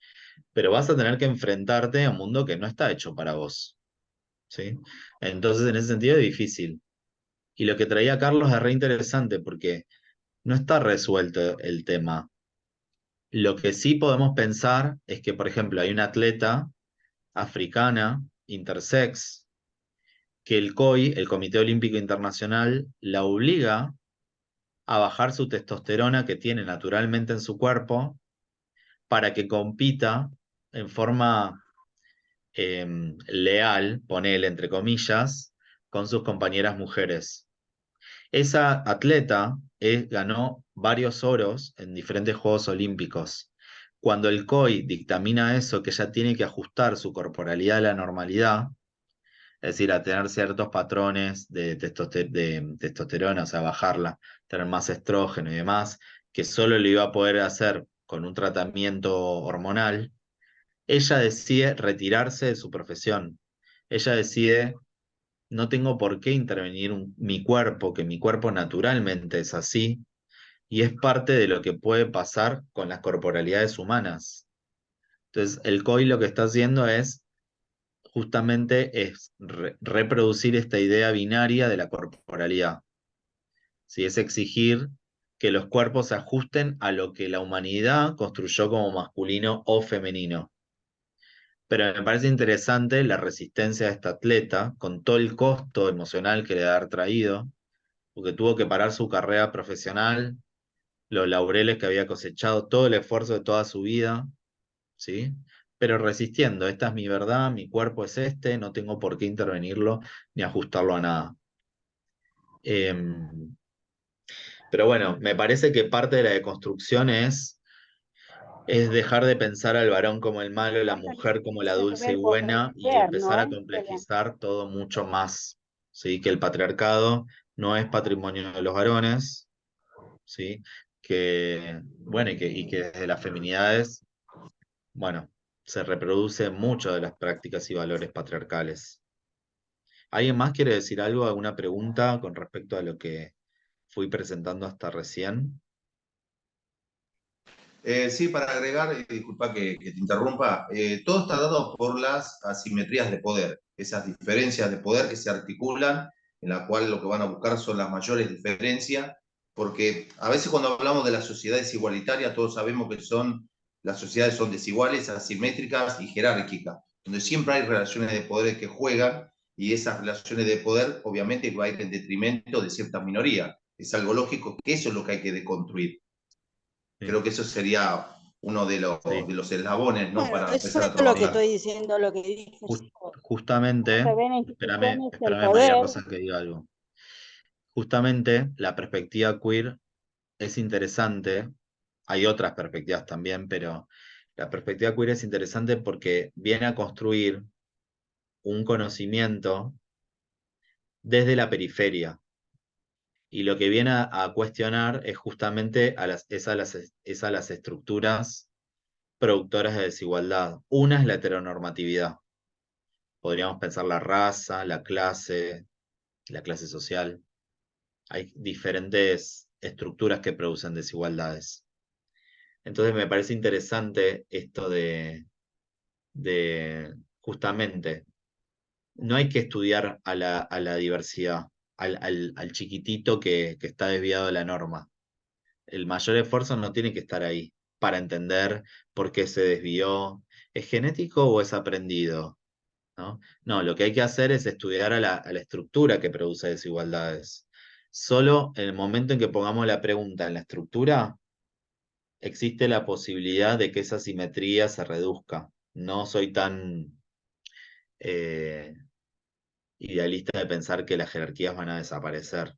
Speaker 1: pero vas a tener que enfrentarte a un mundo que no está hecho para vos. ¿Sí? Entonces, en ese sentido es difícil. Y lo que traía Carlos es re interesante porque no está resuelto el tema. Lo que sí podemos pensar es que, por ejemplo, hay una atleta africana, intersex, que el COI, el Comité Olímpico Internacional, la obliga a bajar su testosterona que tiene naturalmente en su cuerpo para que compita en forma leal, ponele entre comillas, con sus compañeras mujeres. Esa atleta ganó varios oros en diferentes Juegos Olímpicos. Cuando el COI dictamina eso, que ella tiene que ajustar su corporalidad a la normalidad, es decir, a tener ciertos patrones de testosterona, o sea, bajarla, tener más estrógeno y demás, que solo lo iba a poder hacer con un tratamiento hormonal, ella decide retirarse de su profesión. Ella decide, no tengo por qué intervenir mi cuerpo, que mi cuerpo naturalmente es así, y es parte de lo que puede pasar con las corporalidades humanas. Entonces, el COI lo que está haciendo es justamente reproducir esta idea binaria de la corporalidad. ¿Sí? Es exigir que los cuerpos se ajusten a lo que la humanidad construyó como masculino o femenino. Pero me parece interesante la resistencia de esta atleta, con todo el costo emocional que le ha traído, porque tuvo que parar su carrera profesional, los laureles que había cosechado, todo el esfuerzo de toda su vida, ¿sí? Pero resistiendo, esta es mi verdad, mi cuerpo es este, no tengo por qué intervenirlo ni ajustarlo a nada. Pero bueno, me parece que parte de la deconstrucción es dejar de pensar al varón como el malo, la mujer como la
Speaker 3: Tiene que
Speaker 1: dulce y
Speaker 3: ver con
Speaker 1: buena, y
Speaker 3: ver,
Speaker 1: empezar a
Speaker 3: ¿no?
Speaker 1: complejizar todo mucho más, ¿sí? Que el patriarcado no es patrimonio de los varones, ¿sí? Que, bueno, y que desde las feminidades, bueno, se reproduce mucho de las prácticas y valores patriarcales. ¿Alguien más quiere decir algo, alguna pregunta con respecto a lo que fui presentando hasta recién?
Speaker 4: Sí, para agregar, disculpa que te interrumpa, todo está dado por las asimetrías de poder, esas diferencias de poder que se articulan, en la cual lo que van a buscar son las mayores diferencias, porque a veces cuando hablamos de la sociedad desigualitaria, todos sabemos que las sociedades son desiguales, asimétricas y jerárquicas, donde siempre hay relaciones de poder que juegan, y esas relaciones de poder obviamente va a ir en detrimento de ciertas minorías. Es algo lógico que eso es lo que hay que deconstruir.
Speaker 1: Sí,
Speaker 4: Creo que eso sería uno
Speaker 1: sí.
Speaker 4: de los eslabones, ¿no?
Speaker 3: Bueno,
Speaker 4: Para
Speaker 3: eso
Speaker 4: empezar a
Speaker 3: es lo que
Speaker 4: trabajar.
Speaker 3: estoy diciendo, lo que dije yo.
Speaker 1: Justamente,
Speaker 3: Se ven
Speaker 1: espérame,
Speaker 3: instituciones el
Speaker 1: espérame María
Speaker 3: poder.
Speaker 1: Rosa que diga algo. Justamente la perspectiva queer es interesante. Hay otras perspectivas también, pero la perspectiva queer es interesante porque viene a construir un conocimiento desde la periferia. Y lo que viene a cuestionar es justamente es a las estructuras productoras de desigualdad. Una es la heteronormatividad. Podríamos pensar la clase social. Hay diferentes estructuras que producen desigualdades. Entonces me parece interesante esto de justamente, no hay que estudiar a la diversidad, al chiquitito que está desviado de la norma. El mayor esfuerzo no tiene que estar ahí. para entender por qué se desvió. ¿Es genético o es aprendido? ¿No? No, lo que hay que hacer es estudiar a la estructura que produce desigualdades. Solo en el momento en que pongamos la pregunta en la estructura, existe la posibilidad de que esa simetría se reduzca. No soy tan eh, idealista de pensar que las jerarquías van a desaparecer,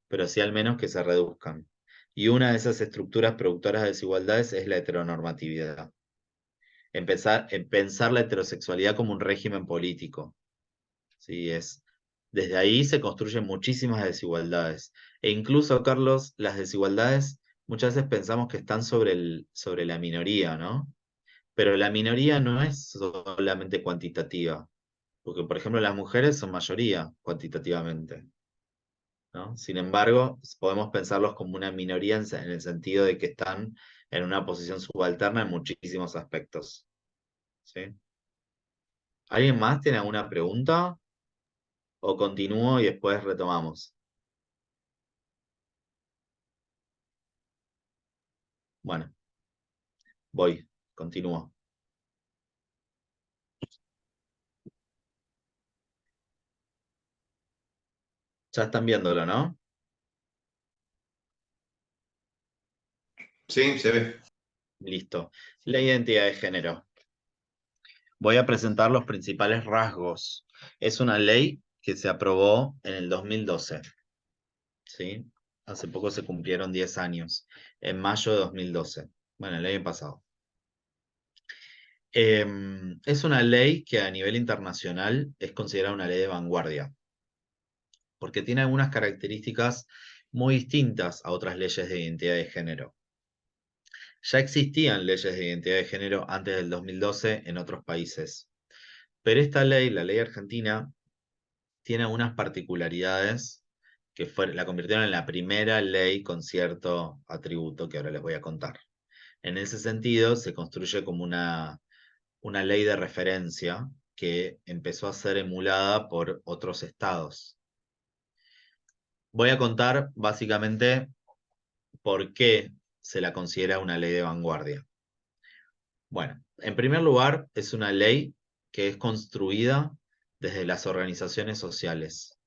Speaker 1: pero sí al menos que se reduzcan. Y una de esas estructuras productoras de desigualdades es la heteronormatividad. En pensar la heterosexualidad como un régimen político. ¿Sí? Desde ahí se construyen muchísimas desigualdades. E incluso, Carlos, las desigualdades muchas veces pensamos que están sobre la minoría, ¿no? Pero la minoría no es solamente cuantitativa, porque, por ejemplo, las mujeres son mayoría cuantitativamente, ¿no? Sin embargo, podemos pensarlos como una minoría en el sentido de que están en una posición subalterna en muchísimos aspectos, ¿sí? ¿Alguien más tiene alguna pregunta? ¿O continúo y después retomamos? Bueno, continúo. Ya están viéndolo, ¿no?
Speaker 4: Sí, se ve.
Speaker 1: Listo. La identidad de género. Voy a presentar los principales rasgos. Es una ley que se aprobó en el 2012, ¿sí? Hace poco se cumplieron 10 años, en mayo de 2012. Bueno, el año pasado. Es una ley que a nivel internacional es considerada una ley de vanguardia, porque tiene algunas características muy distintas a otras leyes de identidad de género. Ya existían leyes de identidad de género antes del 2012 en otros países, pero esta ley, la ley argentina, tiene algunas particularidades que la convirtieron en la primera ley con cierto atributo que ahora les voy a contar. En ese sentido, se construye como una ley de referencia que empezó a ser emulada por otros estados. Voy a contar básicamente por qué se la considera una ley de vanguardia. Bueno, en primer lugar, es una ley que es construida desde las organizaciones sociales,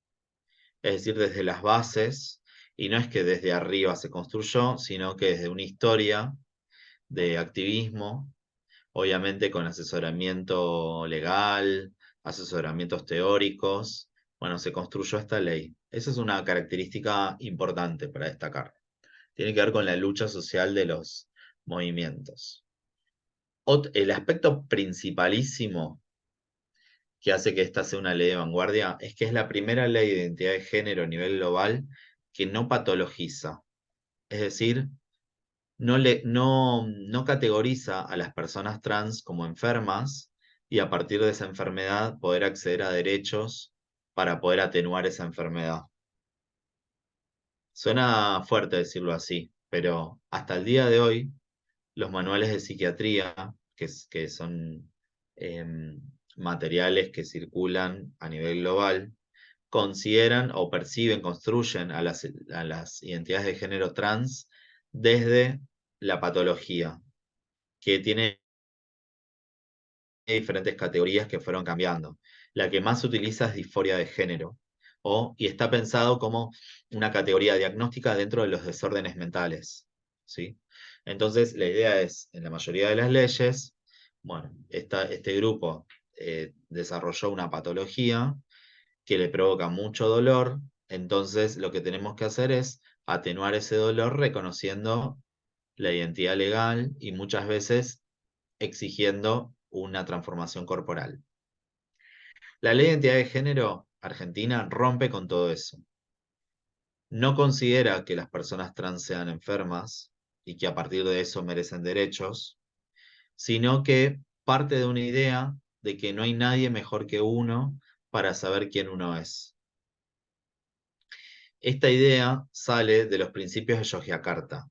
Speaker 1: es decir, desde las bases, y no es que desde arriba se construyó, sino que desde una historia de activismo, obviamente con asesoramiento legal, asesoramientos teóricos. Bueno, se construyó esta ley. Esa es una característica importante para destacar. Tiene que ver con la lucha social de los movimientos. El aspecto principalísimo que hace que esta sea una ley de vanguardia es que es la primera ley de identidad de género a nivel global que no patologiza. Es decir, no categoriza a las personas trans como enfermas y a partir de esa enfermedad poder acceder a derechos para poder atenuar esa enfermedad. Suena fuerte decirlo así, pero hasta el día de hoy, los manuales de psiquiatría, que son materiales que circulan a nivel global, consideran o perciben, construyen a las identidades de género trans desde la patología, que tiene diferentes categorías que fueron cambiando. La que más se utiliza es disforia de género, y está pensado como una categoría diagnóstica dentro de los desórdenes mentales, ¿sí? Entonces, la idea es, en la mayoría de las leyes, bueno, este grupo desarrolló una patología que le provoca mucho dolor, entonces lo que tenemos que hacer es atenuar ese dolor reconociendo la identidad legal y muchas veces exigiendo una transformación corporal. La ley de identidad de género argentina rompe con todo eso. No considera que las personas trans sean enfermas y que a partir de eso merecen derechos, sino que parte de una idea de que no hay nadie mejor que uno para saber quién uno es. Esta idea sale de los principios de Yogyakarta.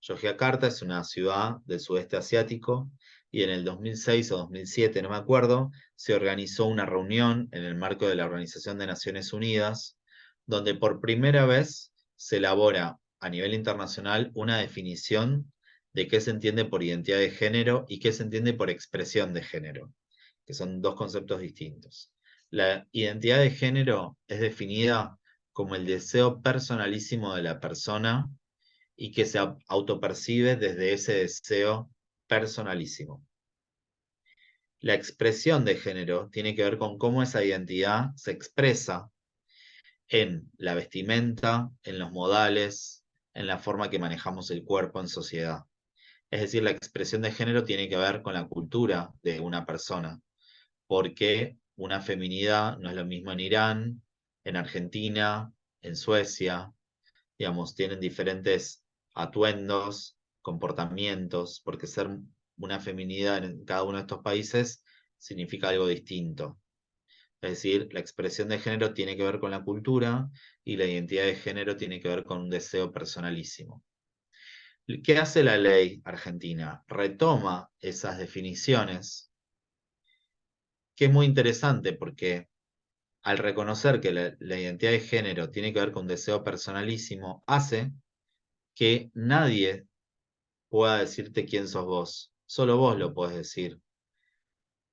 Speaker 1: Yogyakarta es una ciudad del sudeste asiático y en el 2006 o 2007, no me acuerdo, se organizó una reunión en el marco de la Organización de Naciones Unidas, donde por primera vez se elabora a nivel internacional una definición de qué se entiende por identidad de género y qué se entiende por expresión de género, que son dos conceptos distintos. La identidad de género es definida como el deseo personalísimo de la persona y que se autopercibe desde ese deseo personalísimo. La expresión de género tiene que ver con cómo esa identidad se expresa en la vestimenta, en los modales, en la forma que manejamos el cuerpo en sociedad. Es decir, la expresión de género tiene que ver con la cultura de una persona, porque una feminidad no es lo mismo en Irán, en Argentina, en Suecia, digamos, tienen diferentes atuendos, comportamientos, porque ser una feminidad en cada uno de estos países significa algo distinto. Es decir, la expresión de género tiene que ver con la cultura y la identidad de género tiene que ver con un deseo personalísimo. ¿Qué hace la ley argentina? Retoma esas definiciones, que es muy interesante porque al reconocer que la identidad de género tiene que ver con un deseo personalísimo, hace que nadie pueda decirte quién sos vos. Solo vos lo podés decir.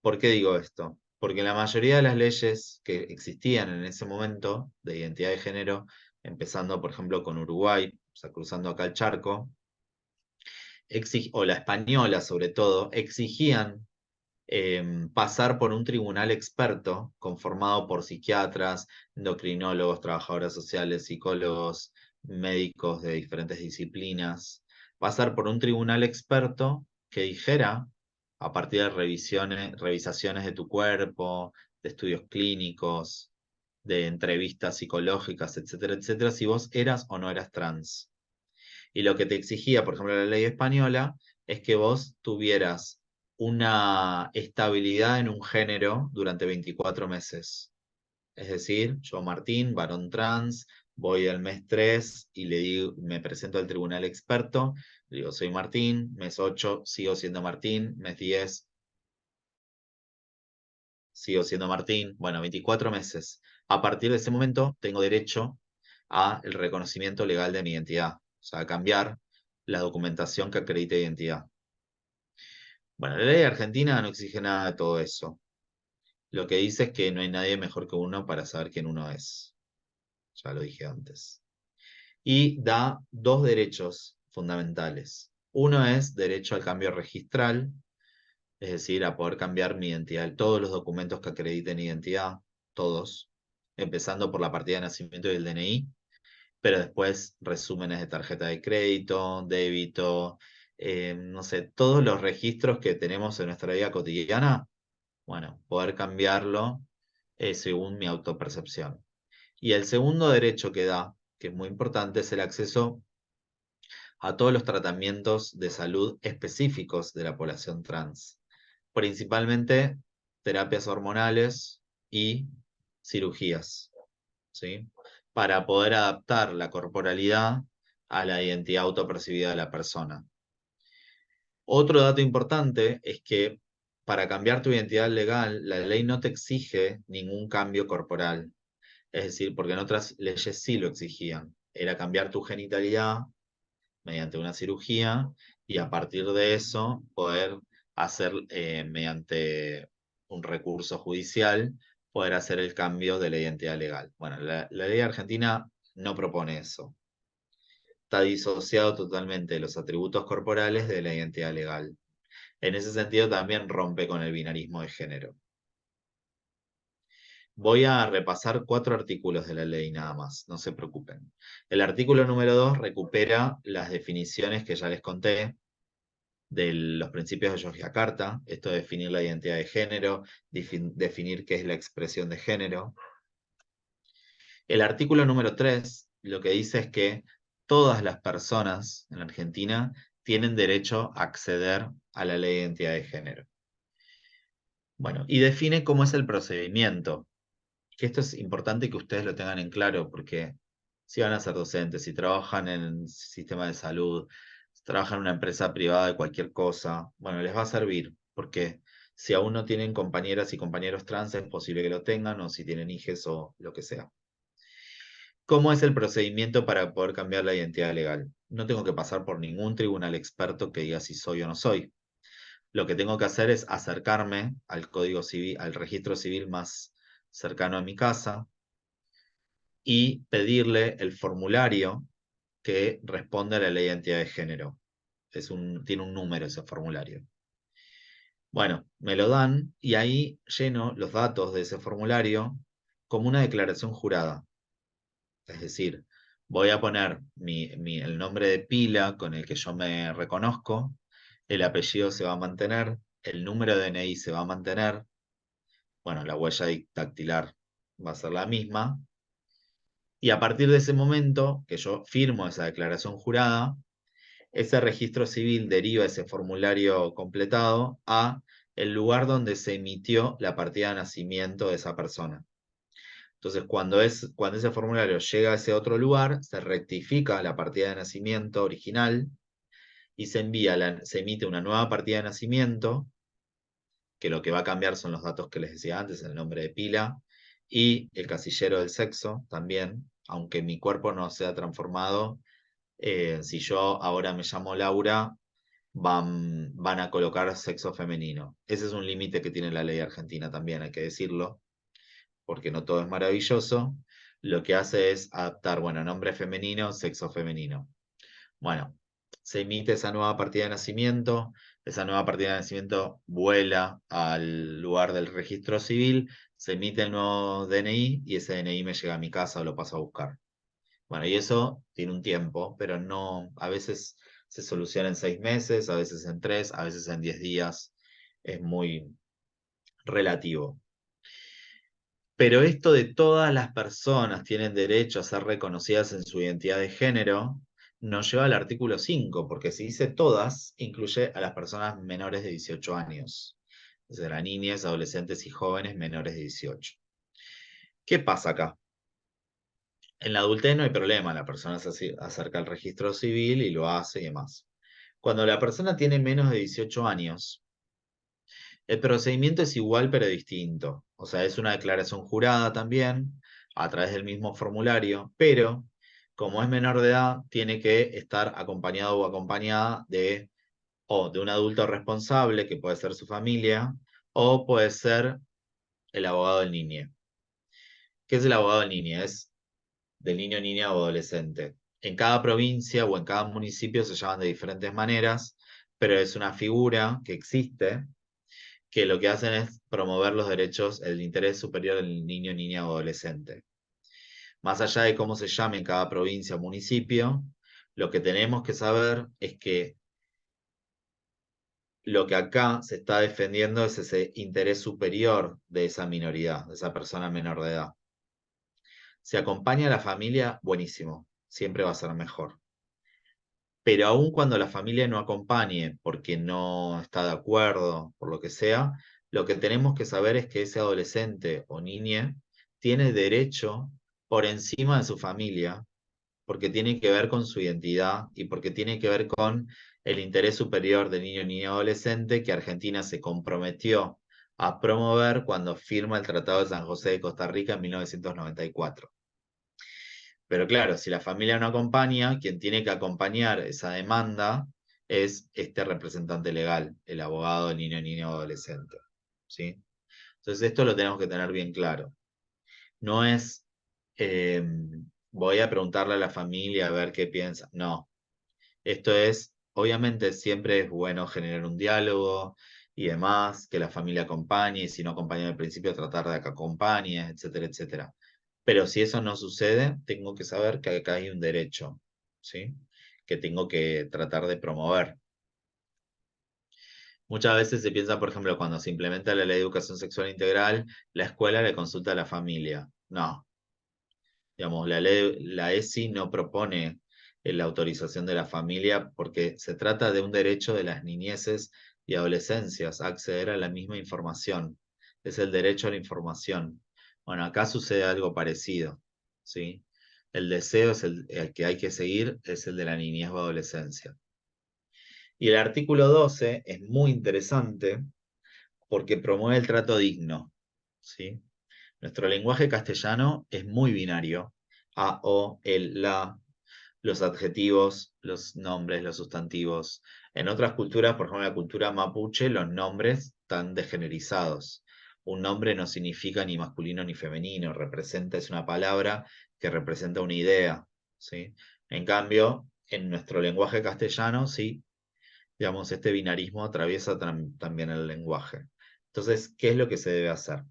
Speaker 1: ¿Por qué digo esto? Porque la mayoría de las leyes que existían en ese momento de identidad de género, empezando por ejemplo con Uruguay, o sea, cruzando acá el charco, o la española sobre todo, exigían pasar por un tribunal experto conformado por psiquiatras, endocrinólogos, trabajadoras sociales, psicólogos, médicos de diferentes disciplinas, pasar por un tribunal experto que dijera, a partir de revisaciones de tu cuerpo, de estudios clínicos, de entrevistas psicológicas, etcétera, etcétera, si vos eras o no eras trans. Y lo que te exigía, por ejemplo, la ley española, es que vos tuvieras una estabilidad en un género durante 24 meses. Es decir, yo, Martín, varón trans, voy al mes 3 y le digo, me presento al tribunal experto, le digo, soy Martín, mes 8 sigo siendo Martín, mes 10 sigo siendo Martín, bueno, 24 meses. A partir de ese momento tengo derecho al reconocimiento legal de mi identidad, o sea, a cambiar la documentación que acredite identidad. Bueno, la ley argentina no exige nada de todo eso. Lo que dice es que no hay nadie mejor que uno para saber quién uno es. Ya lo dije antes. Y da dos derechos fundamentales. Uno es derecho al cambio registral, es decir, a poder cambiar mi identidad, todos los documentos que acrediten identidad, todos, empezando por la partida de nacimiento y el DNI, pero después resúmenes de tarjeta de crédito, débito, no sé, todos los registros que tenemos en nuestra vida cotidiana, bueno, poder cambiarlo según mi autopercepción. Y el segundo derecho que da, que es muy importante, es el acceso a todos los tratamientos de salud específicos de la población trans, principalmente terapias hormonales y cirugías, ¿sí? Para poder adaptar la corporalidad a la identidad autopercibida de la persona. Otro dato importante es que para cambiar tu identidad legal, la ley no te exige ningún cambio corporal. Es decir, porque en otras leyes sí lo exigían. Era cambiar tu genitalidad mediante una cirugía y a partir de eso poder hacer, mediante un recurso judicial, poder hacer el cambio de la identidad legal. Bueno, la ley argentina no propone eso. Está disociado totalmente de los atributos corporales de la identidad legal. En ese sentido también rompe con el binarismo de género. Voy a repasar 4 artículos de la ley nada más, no se preocupen. El artículo número 2 recupera las definiciones que ya les conté de los principios de Yogyakarta, esto de definir la identidad de género, definir qué es la expresión de género. El artículo número 3 lo que dice es que todas las personas en Argentina tienen derecho a acceder a la ley de identidad de género. Bueno, y define cómo es el procedimiento. Que esto es importante que ustedes lo tengan en claro, porque si van a ser docentes, si trabajan en el sistema de salud, si trabajan en una empresa privada de cualquier cosa, bueno, les va a servir, porque si aún no tienen compañeras y compañeros trans, es posible que lo tengan, o si tienen hijes o lo que sea. ¿Cómo es el procedimiento para poder cambiar la identidad legal? no tengo que pasar por ningún tribunal experto que diga si soy o no soy. Lo que tengo que hacer es acercarme al Código Civil, al registro civil más cercano a mi casa y pedirle el formulario que responde a la ley de identidad de género. Tiene un número ese formulario. Bueno, me lo dan y ahí lleno los datos de ese formulario como una declaración jurada. Es decir, voy a poner el nombre de pila con el que yo me reconozco, el apellido se va a mantener, el número de DNI se va a mantener, bueno, la huella dactilar va a ser la misma, y a partir de ese momento que yo firmo esa declaración jurada, ese registro civil deriva ese formulario completado a el lugar donde se emitió la partida de nacimiento de esa persona. Entonces, cuando ese formulario llega a ese otro lugar, se rectifica la partida de nacimiento original y se emite una nueva partida de nacimiento, que lo que va a cambiar son los datos que les decía antes, el nombre de pila y el casillero del sexo también, aunque mi cuerpo no sea transformado. Si yo ahora me llamo Laura, van a colocar sexo femenino. Ese es un límite que tiene la ley argentina también, hay que decirlo, porque no todo es maravilloso. Lo que hace es adaptar, bueno, nombre femenino, sexo femenino. Bueno, se emite esa nueva partida de nacimiento, esa nueva partida de nacimiento vuela al lugar del registro civil, se emite el nuevo DNI y ese DNI me llega a mi casa o lo paso a buscar. Bueno, y eso tiene un tiempo, pero no, a veces se soluciona en 6 meses, a veces en 3, a veces en 10 días. Es muy relativo. Pero esto de todas las personas tienen derecho a ser reconocidas en su identidad de género, nos lleva al artículo 5, porque si dice todas, incluye a las personas menores de 18 años. O sea, las niñas, adolescentes y jóvenes menores de 18. ¿Qué pasa acá? En la adultez no hay problema, la persona se acerca al registro civil y lo hace y demás. Cuando la persona tiene menos de 18 años, el procedimiento es igual pero distinto. O sea, es una declaración jurada también, a través del mismo formulario, pero como es menor de edad, tiene que estar acompañado o acompañada de un adulto responsable, que puede ser su familia, o puede ser el abogado del niño. ¿Qué es el abogado del niño? Es del niño, niña o adolescente. En cada provincia o en cada municipio se llaman de diferentes maneras, pero es una figura que existe, que lo que hacen es promover los derechos, el interés superior del niño, niña o adolescente. Más allá de cómo se llame en cada provincia o municipio, lo que tenemos que saber es que lo que acá se está defendiendo es ese interés superior de esa minoridad, de esa persona menor de edad. Si acompaña a la familia, buenísimo, siempre va a ser mejor. Pero aun cuando la familia no acompañe porque no está de acuerdo, por lo que sea, lo que tenemos que saber es que ese adolescente o niña tiene derecho por encima de su familia, porque tiene que ver con su identidad y porque tiene que ver con el interés superior del niño, niña, adolescente que Argentina se comprometió a promover cuando firma el Tratado de San José de Costa Rica en 1994. Pero claro, si la familia no acompaña, quien tiene que acompañar esa demanda es este representante legal, el abogado del niño, niña o adolescente. ¿Sí? Entonces esto lo tenemos que tener bien claro. No es, eh, voy a preguntarle a la familia a ver qué piensa. No, esto es, obviamente siempre es bueno generar un diálogo y demás, que la familia acompañe, y si no acompaña al principio, tratar de que acompañe, etcétera, etcétera. Pero si eso no sucede, tengo que saber que acá hay un derecho, ¿sí? Que tengo que tratar de promover. Muchas veces se piensa, por ejemplo, cuando se implementa la ley de educación sexual integral, la escuela le consulta a la familia. No, digamos, la ESI no propone la autorización de la familia porque se trata de un derecho de las niñeces y adolescencias a acceder a la misma información. Es el derecho a la información. Bueno, acá sucede algo parecido, ¿sí? El deseo es el que hay que seguir, es el de la niñez o adolescencia. Y el artículo 12 es muy interesante porque promueve el trato digno, ¿sí? Nuestro lenguaje castellano es muy binario. A, o, el, la. los adjetivos, los nombres, los sustantivos. En otras culturas, por ejemplo, en la cultura mapuche, los nombres están desgenerizados. Un nombre no significa ni masculino ni femenino, es una palabra que representa una idea, ¿sí? En cambio, en nuestro lenguaje castellano, sí, digamos, este binarismo atraviesa también el lenguaje. Entonces, ¿qué es lo que se debe hacer?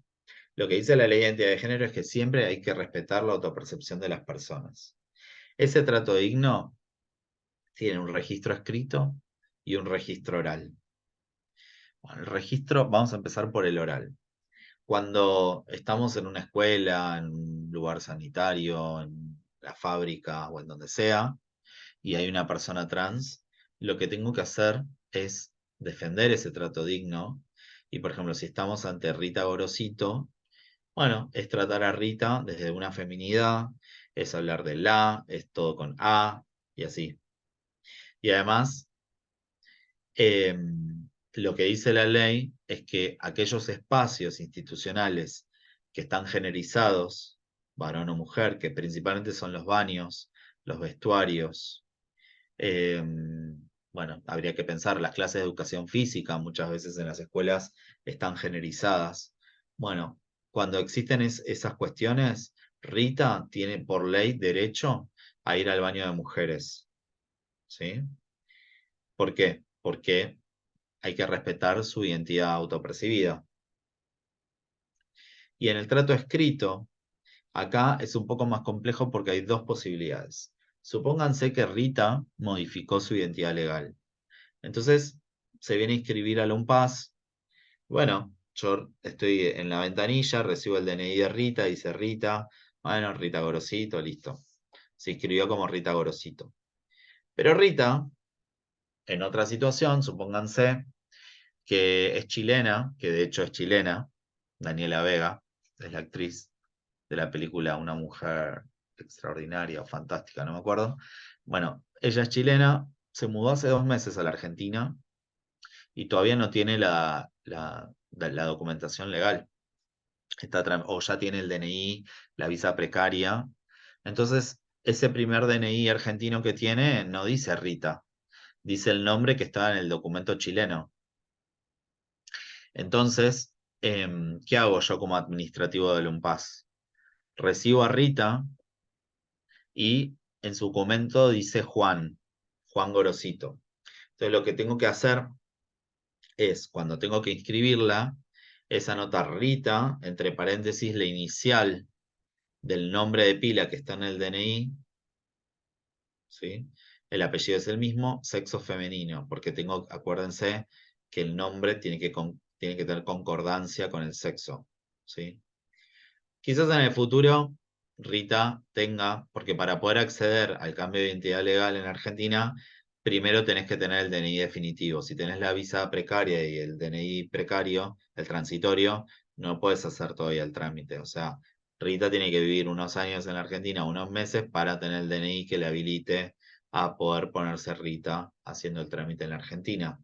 Speaker 1: Lo que dice la ley de identidad de género es que siempre hay que respetar la autopercepción de las personas. Ese trato digno tiene un registro escrito y un registro oral. Bueno, el registro, vamos a empezar por el oral. Cuando estamos en una escuela, en un lugar sanitario, en la fábrica o en donde sea, y hay una persona trans, lo que tengo que hacer es defender ese trato digno. Y por ejemplo, si estamos ante Rita Gorosito, bueno, es tratar a Rita desde una feminidad, es hablar de la, es todo con a, y así. Y además, lo que dice la ley es que aquellos espacios institucionales que están generizados, varón o mujer, que principalmente son los baños, los vestuarios, eh, bueno, habría que pensar, las clases de educación física muchas veces en las escuelas están generizadas. Bueno, cuando existen esas cuestiones, Rita tiene por ley derecho a ir al baño de mujeres, ¿sí? ¿Por qué? Porque hay que respetar su identidad autopercibida. Y en el trato escrito, acá es un poco más complejo porque hay dos posibilidades. Supónganse que Rita modificó su identidad legal. Entonces, se viene a inscribir al UNPAS. Bueno, yo estoy en la ventanilla, recibo el DNI de Rita, dice Rita, bueno, Rita Gorosito, listo. Se inscribió como Rita Gorosito. Pero Rita, en otra situación, supónganse que es chilena, que de hecho es chilena, Daniela Vega, es la actriz de la película Una mujer extraordinaria o fantástica, no me acuerdo. Bueno, ella es chilena, se mudó hace 2 meses a la Argentina y todavía no tiene la documentación legal. O ya tiene el DNI, la visa precaria. Entonces, ese primer DNI argentino que tiene no dice Rita, dice el nombre que estaba en el documento chileno. Entonces, ¿qué hago yo como administrativo del UNPAS? Recibo a Rita y en su documento dice Juan Gorosito. Entonces, lo que tengo que hacer es, cuando tengo que inscribirla, es anotar Rita, entre paréntesis, la inicial del nombre de pila que está en el DNI, ¿sí? El apellido es el mismo, sexo femenino, porque acuérdense que el nombre tiene que tener concordancia con el sexo, ¿sí? Quizás en el futuro Rita tenga, porque para poder acceder al cambio de identidad legal en Argentina, primero tenés que tener el DNI definitivo. Si tenés la visa precaria y el DNI precario, el transitorio, no puedes hacer todavía el trámite. O sea, Rita tiene que vivir unos años en Argentina, unos meses, para tener el DNI que le habilite a poder ponerse Rita haciendo el trámite en la Argentina.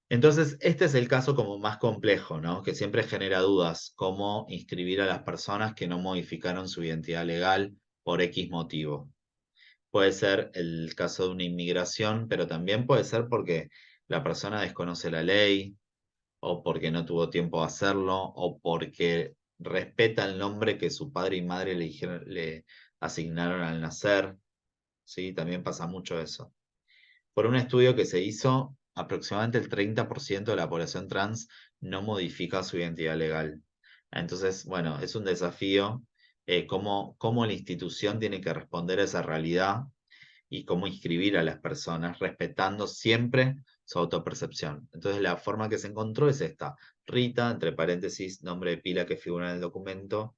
Speaker 1: Entonces, este es el caso como más complejo, ¿no? Que siempre genera dudas, cómo inscribir a las personas que no modificaron su identidad legal por X motivo. Puede ser el caso de una inmigración, pero también puede ser porque la persona desconoce la ley, o porque no tuvo tiempo de hacerlo, o porque respeta el nombre que su padre y madre le asignaron al nacer, ¿sí? También pasa mucho eso. Por un estudio que se hizo, aproximadamente el 30% de la población trans no modifica su identidad legal. Entonces, bueno, es un desafío cómo la institución tiene que responder a esa realidad y cómo inscribir a las personas respetando siempre su autopercepción. Entonces, la forma que se encontró es esta. Rita, entre paréntesis, nombre de pila que figura en el documento,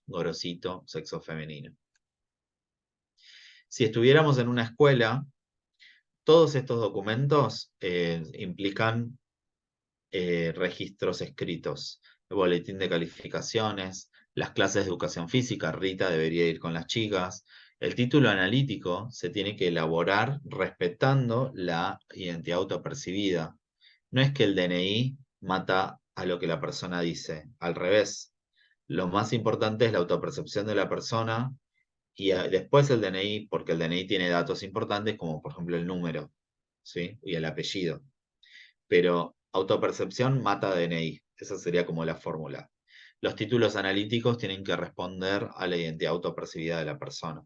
Speaker 1: Gorosito, sexo femenino. Si estuviéramos en una escuela, todos estos documentos implican registros escritos, el boletín de calificaciones, las clases de educación física, Rita debería ir con las chicas. El título analítico se tiene que elaborar respetando la identidad autopercibida. No es que el DNI mata a lo que la persona dice, al revés. Lo más importante es la autopercepción de la persona Y después el DNI, porque el DNI tiene datos importantes como por ejemplo el número, ¿sí? Y el apellido. Pero autopercepción mata DNI. Esa sería como la fórmula. Los títulos analíticos tienen que responder a la identidad autopercibida de la persona.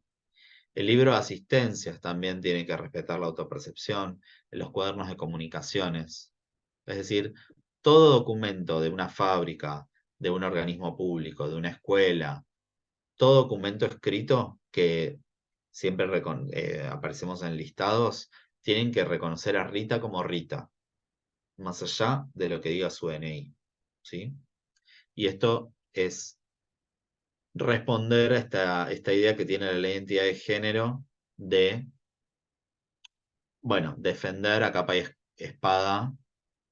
Speaker 1: El libro de asistencias también tiene que respetar la autopercepción, los cuadernos de comunicaciones. Es decir, todo documento de una fábrica, de un organismo público, de una escuela, todo documento escrito que siempre aparecemos en listados, tienen que reconocer a Rita como Rita, más allá de lo que diga su DNI. ¿Sí? Y esto es responder a esta idea que tiene la ley de identidad de género de, bueno, defender a capa y espada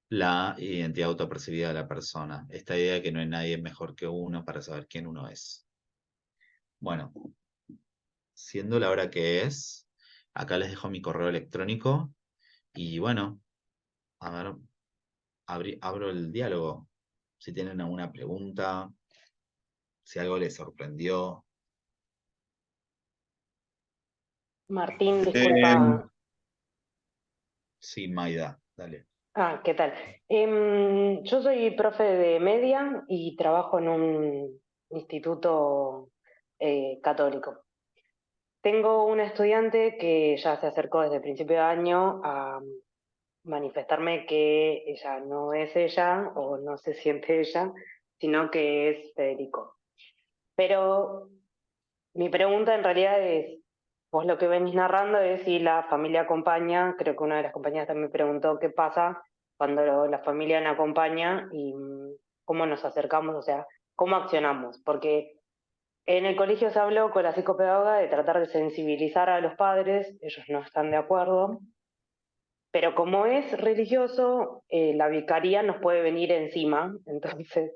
Speaker 1: la identidad autopercibida de la persona. Esta idea de que no hay nadie mejor que uno para saber quién uno es. Bueno, siendo la hora que es, acá les dejo mi correo electrónico y bueno, a ver, abro el diálogo. Si tienen alguna pregunta, si algo les sorprendió.
Speaker 5: Martín,
Speaker 4: Eh,
Speaker 5: disculpa.
Speaker 1: Sí, Maida, dale.
Speaker 5: ¿Qué tal? Yo soy profe de media y trabajo en un instituto católico. Tengo una estudiante que ya se acercó desde el principio de año a manifestarme que ella no es ella o no se siente ella, sino que es Federico. Pero mi pregunta en realidad es, vos lo que venís narrando es si la familia acompaña, creo que una de las compañeras también preguntó qué pasa cuando la familia no acompaña y cómo nos acercamos, o sea, cómo accionamos, porque en el colegio se habló con la psicopedagoga de tratar de sensibilizar a los padres, ellos no están de acuerdo, pero como es religioso, la vicaría nos puede venir encima, entonces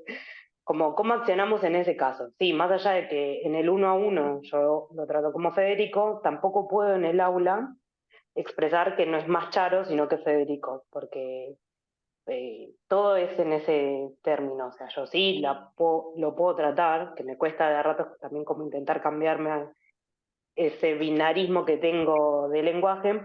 Speaker 5: ¿cómo accionamos en ese caso? Sí, más allá de que en el uno a uno yo lo trato como Federico, tampoco puedo en el aula expresar que no es más Charo, sino que Federico, porque todo es en ese término. O sea, yo sí lo puedo tratar, que me cuesta de ratos también como intentar cambiarme a ese binarismo que tengo de lenguaje,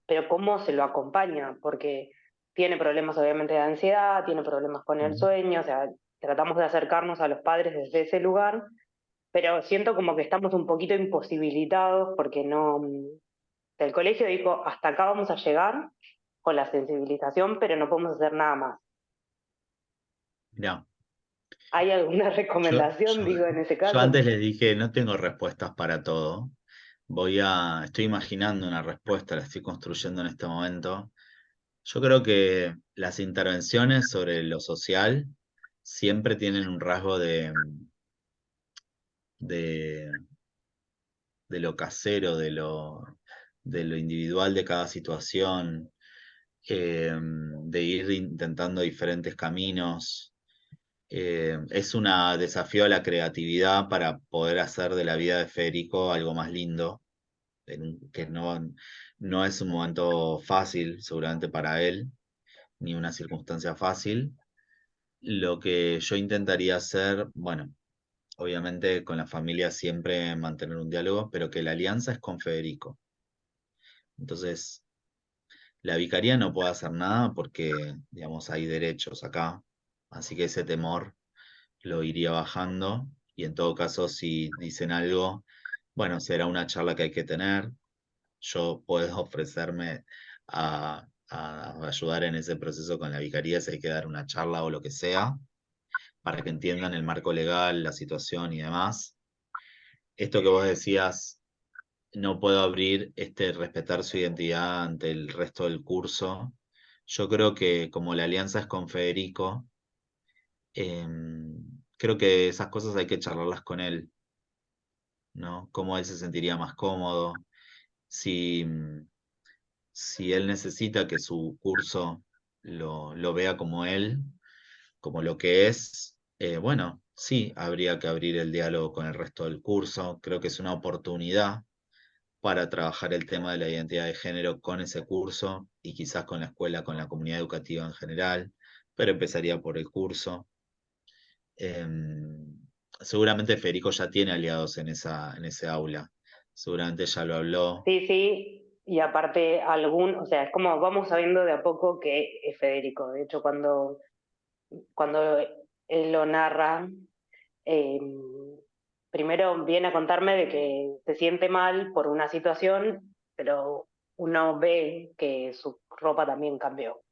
Speaker 5: pero ¿cómo se lo acompaña? Porque tiene problemas obviamente de ansiedad, tiene problemas con el
Speaker 1: Mm.
Speaker 5: sueño, o sea, tratamos de acercarnos a los padres desde ese lugar, pero siento como que estamos un poquito imposibilitados porque no, el colegio dijo, hasta acá vamos a llegar con la sensibilización, pero no podemos hacer nada más.
Speaker 1: Mirá,
Speaker 5: ¿Hay alguna
Speaker 1: yo,
Speaker 5: recomendación,
Speaker 1: yo,
Speaker 5: digo, en ese
Speaker 1: yo
Speaker 5: caso?
Speaker 1: antes les dije, no tengo respuestas para todo. Estoy imaginando una respuesta, la estoy construyendo en este momento. Yo creo que las intervenciones sobre lo social siempre tienen un rasgo de, de lo casero, de lo individual de cada situación, de ir intentando diferentes caminos. Es un desafío a la creatividad para poder hacer de la vida de Federico algo más lindo, que no es un momento fácil, seguramente para él, ni una circunstancia fácil. Lo que yo intentaría hacer, bueno, obviamente con la familia siempre mantener un diálogo, pero que la alianza es con Federico. Entonces, la vicaría no puede hacer nada porque, digamos, hay derechos acá, así que ese temor lo iría bajando y en todo caso, si dicen algo, bueno, será una charla que hay que tener. Yo puedo ofrecerme a ayudar en ese proceso con la vicaría si hay que dar una charla o lo que sea, para que entiendan el marco legal, la situación y demás. Esto que vos decías, no puedo abrir respetar su identidad ante el resto del curso. Yo creo que como la alianza es con Federico, creo que esas cosas hay que charlarlas con él, ¿no? Cómo él se sentiría más cómodo, si, si él necesita que su curso lo vea como él, como lo que es, bueno, sí, habría que abrir el diálogo con el resto del curso. Creo que es una oportunidad para trabajar el tema de la identidad de género con ese curso y quizás con la escuela, con la comunidad educativa en general, pero empezaría por el curso. seguramente Federico ya tiene aliados en ese aula. Seguramente ya lo habló.
Speaker 5: Sí, sí, y aparte o sea, es como vamos sabiendo de a poco que es Federico. De hecho, cuando él lo narra, eh, primero viene a contarme de que se siente mal por una situación, pero uno ve que su ropa también cambió.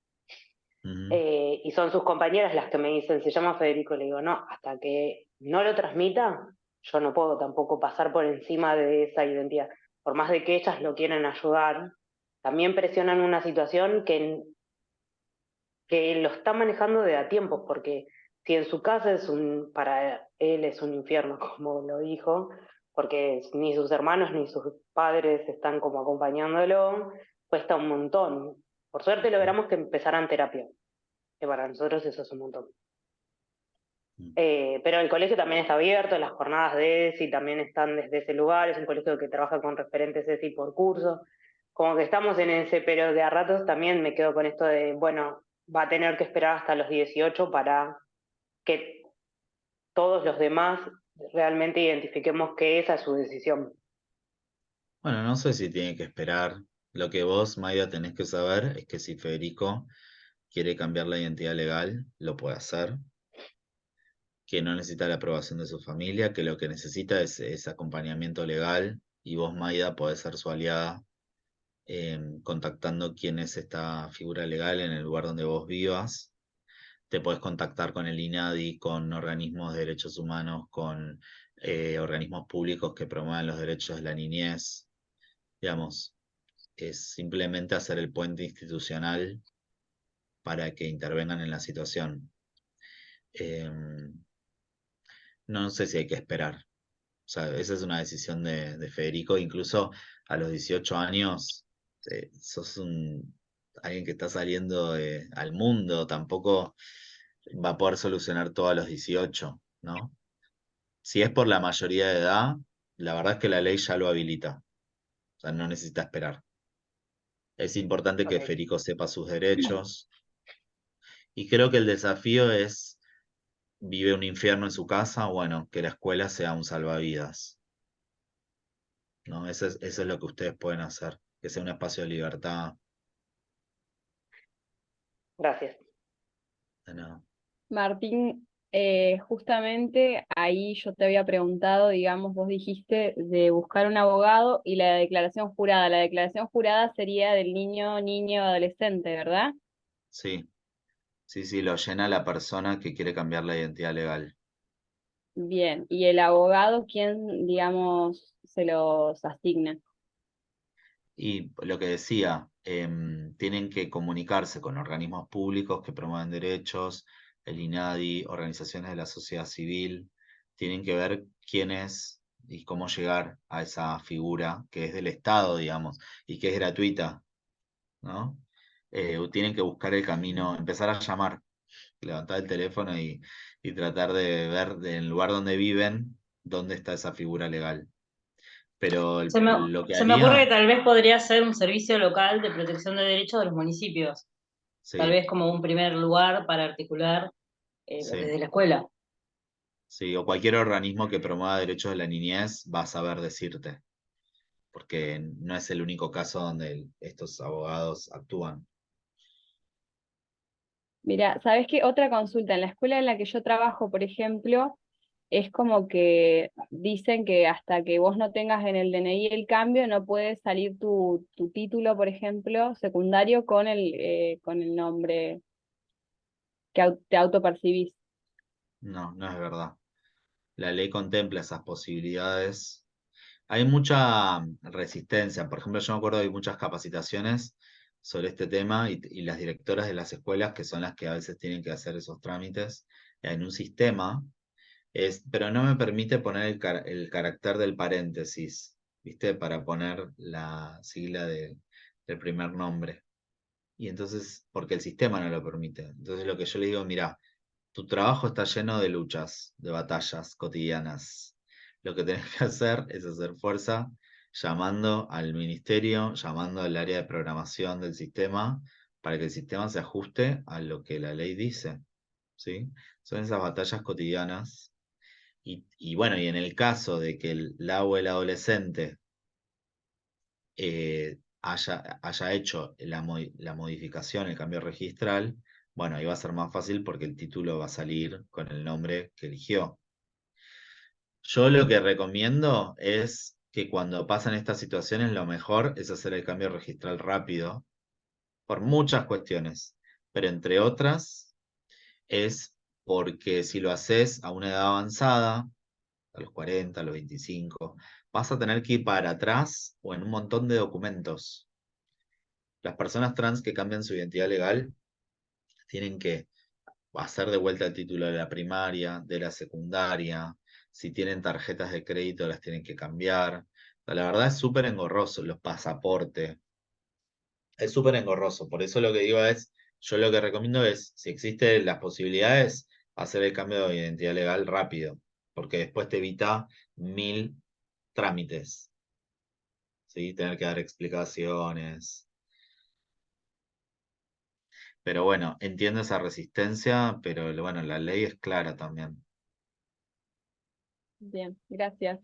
Speaker 1: Ujú.
Speaker 5: Y son sus compañeras las que me dicen, se llama Federico, le digo, no, hasta que no lo transmita, yo no puedo tampoco pasar por encima de esa identidad. Por más de que ellas lo quieren ayudar, también presionan una situación que lo está manejando de a tiempos, porque si en su casa para él es un infierno, como lo dijo, porque ni sus hermanos ni sus padres están como acompañándolo, cuesta un montón. Por suerte logramos que empezaran terapia, que para nosotros eso es un montón. Pero el colegio también está abierto, las jornadas de ESI también están desde ese lugar, es un colegio que trabaja con referentes ESI por curso, como que estamos en ese, pero de a ratos también me quedo con esto de, bueno, va a tener que esperar hasta los 18 para que todos los demás realmente identifiquemos que esa es su decisión.
Speaker 1: Bueno, no sé si tiene que esperar. Lo que vos, Maida, tenés que saber es que si Federico quiere cambiar la identidad legal, lo puede hacer, que no necesita la aprobación de su familia, que lo que necesita es acompañamiento legal y vos, Maida, podés ser su aliada contactando quién es esta figura legal en el lugar donde vos vivas. Te podés contactar con el INADI, con organismos de derechos humanos, con organismos públicos que promuevan los derechos de la niñez. Digamos, es simplemente hacer el puente institucional para que intervengan en la situación. No sé si hay que esperar. O sea, esa es una decisión de Federico. Incluso a los 18 años, sos alguien que está saliendo al mundo, tampoco va a poder solucionar todo a los 18, ¿no? Si es por la mayoría de edad, la verdad es que la ley ya lo habilita. O sea, no necesita esperar. Es importante que
Speaker 5: Okay.
Speaker 1: Federico sepa sus derechos. Y creo que el desafío es, vive un infierno en su casa, bueno, que la escuela sea un salvavidas, ¿no? Eso es lo que ustedes pueden hacer, que sea un espacio de libertad.
Speaker 5: Gracias.
Speaker 1: De nada.
Speaker 6: Martín, justamente ahí yo te había preguntado, digamos, vos dijiste de buscar un abogado y la declaración jurada. La declaración jurada sería del niño, niño, adolescente, ¿verdad?
Speaker 1: Sí, sí, sí, lo llena la persona que quiere cambiar la identidad legal.
Speaker 6: Bien, ¿y el abogado quién, digamos, se los asigna?
Speaker 1: Y lo que decía, tienen que comunicarse con organismos públicos que promueven derechos, el INADI, organizaciones de la sociedad civil, tienen que ver quién es y cómo llegar a esa figura que es del Estado, digamos, y que es gratuita, ¿no? Tienen que buscar el camino, empezar a llamar, levantar el teléfono y tratar de ver en el lugar donde viven, dónde está esa figura legal. Pero lo que
Speaker 7: Se me ocurre
Speaker 1: haría,
Speaker 7: que tal vez podría ser un servicio local de protección de derechos de los municipios, tal
Speaker 1: sí,
Speaker 7: vez como un primer lugar para articular
Speaker 1: sí.
Speaker 7: desde la escuela.
Speaker 1: Sí, o cualquier organismo que promueva derechos de la niñez va a saber decirte, porque no es el único caso donde estos abogados actúan.
Speaker 6: Mira, ¿sabes qué? Otra consulta. En la escuela en la que yo trabajo, por ejemplo, es como que dicen que hasta que vos no tengas en el DNI el cambio, no puede salir tu título, por ejemplo, secundario con el nombre que te autopercibís.
Speaker 1: No, no es verdad. La ley contempla esas posibilidades. Hay mucha resistencia. Por ejemplo, yo me acuerdo de muchas capacitaciones sobre este tema y las directoras de las escuelas, que son las que a veces tienen que hacer esos trámites en un sistema. Pero no me permite poner el carácter del paréntesis, ¿viste? Para poner la sigla del primer nombre. Y entonces, porque el sistema no lo permite. Entonces lo que yo le digo, mira, tu trabajo está lleno de luchas, de batallas cotidianas. Lo que tenés que hacer es hacer fuerza llamando al ministerio, llamando al área de programación del sistema, para que el sistema se ajuste a lo que la ley dice, ¿sí? Son esas batallas cotidianas Y bueno, y en el caso de que la o el adolescente haya hecho la modificación, el cambio registral, bueno, ahí va a ser más fácil porque el título va a salir con el nombre que eligió. Yo lo que recomiendo es que cuando pasan estas situaciones, lo mejor es hacer el cambio registral rápido, por muchas cuestiones, pero entre otras es porque si lo haces a una edad avanzada, a los 40, a los 25, vas a tener que ir para atrás o en un montón de documentos. Las personas trans que cambian su identidad legal tienen que hacer de vuelta el título de la primaria, de la secundaria, si tienen tarjetas de crédito las tienen que cambiar. La verdad es súper engorroso, los pasaportes, es súper engorroso. Por eso lo que digo es, yo lo que recomiendo es, si existen las posibilidades, hacer el cambio de identidad legal rápido, porque después te evita 1000 trámites, ¿sí? Tener que dar explicaciones. Pero bueno, entiendo esa resistencia, pero bueno, la ley es clara también.
Speaker 6: Bien, gracias.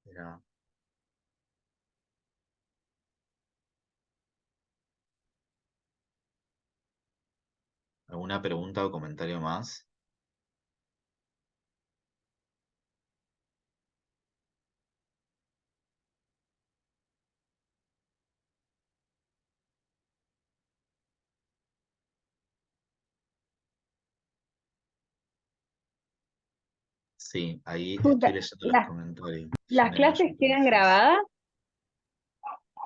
Speaker 1: Mira, ¿alguna pregunta o comentario más? Sí, ahí estoy leyendo los comentarios.
Speaker 6: ¿Las
Speaker 1: Llené
Speaker 6: clases
Speaker 1: muchos
Speaker 6: quedan
Speaker 1: mensajes.
Speaker 6: grabadas?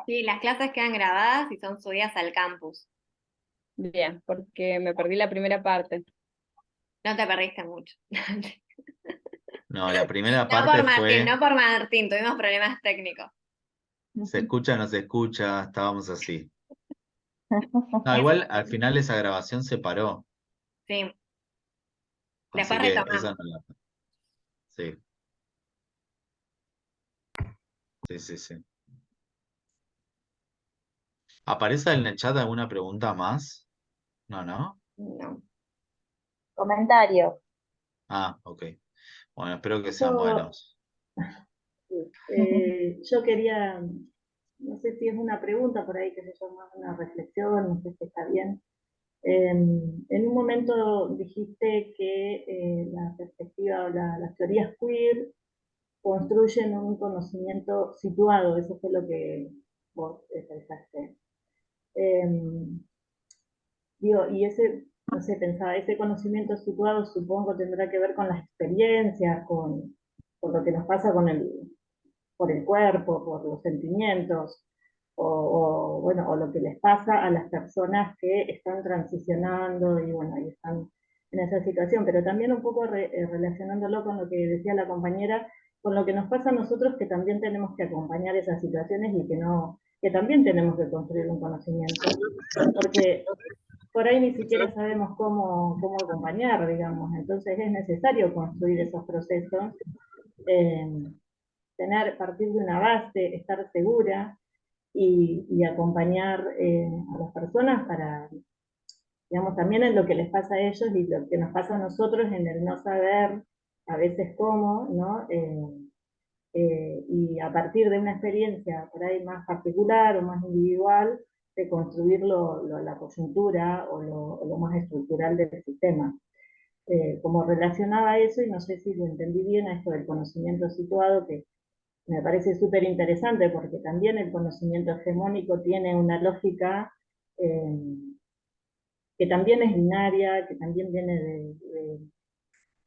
Speaker 8: Sí, las clases quedan grabadas y son subidas al campus.
Speaker 6: Bien, porque me perdí la primera parte.
Speaker 8: No te perdiste mucho.
Speaker 1: No, la primera
Speaker 8: No por
Speaker 1: parte
Speaker 8: Martín,
Speaker 1: fue,
Speaker 8: no por Martín, tuvimos problemas técnicos.
Speaker 1: se escucha, no se escucha, estábamos así. No, igual al final esa grabación se paró,
Speaker 8: Sí,
Speaker 1: así
Speaker 8: después
Speaker 1: que esa
Speaker 8: retomamos.
Speaker 1: no la... Sí, sí, sí, sí. ¿Aparece en el chat alguna pregunta más? No, ¿no?
Speaker 8: No.
Speaker 2: Comentario.
Speaker 1: Ah, ok. Bueno, espero que sean
Speaker 9: Yo,
Speaker 1: buenos.
Speaker 9: yo quería, no sé si es una pregunta por ahí que se llama una reflexión, no sé si está bien. En un momento dijiste que la perspectiva o las teorías queer construyen un conocimiento situado, eso fue lo que vos expresaste. Digo, y ese, no sé, pensaba, ese conocimiento situado supongo tendrá que ver con las experiencias, con lo que nos pasa por el cuerpo, por los sentimientos, bueno, o lo que les pasa a las personas que están transicionando y bueno, y están en esa situación, pero también un poco relacionándolo con lo que decía la compañera, con lo que nos pasa a nosotros que también tenemos que acompañar esas situaciones y que no, que también tenemos que construir un conocimiento, porque por ahí ni siquiera sabemos cómo acompañar, digamos, entonces es necesario construir esos procesos, eh, partir de una base, estar segura y acompañar a las personas para, digamos, también en lo que les pasa a ellos y lo que nos pasa a nosotros en el no saber a veces cómo, ¿no? Y a partir de una experiencia por ahí más particular o más individual, de construir la coyuntura o lo más estructural del sistema. Como relacionaba eso, y no sé si lo entendí bien, a esto del conocimiento situado, que me parece súper interesante porque también el conocimiento hegemónico tiene una lógica eh, que también es binaria, que también viene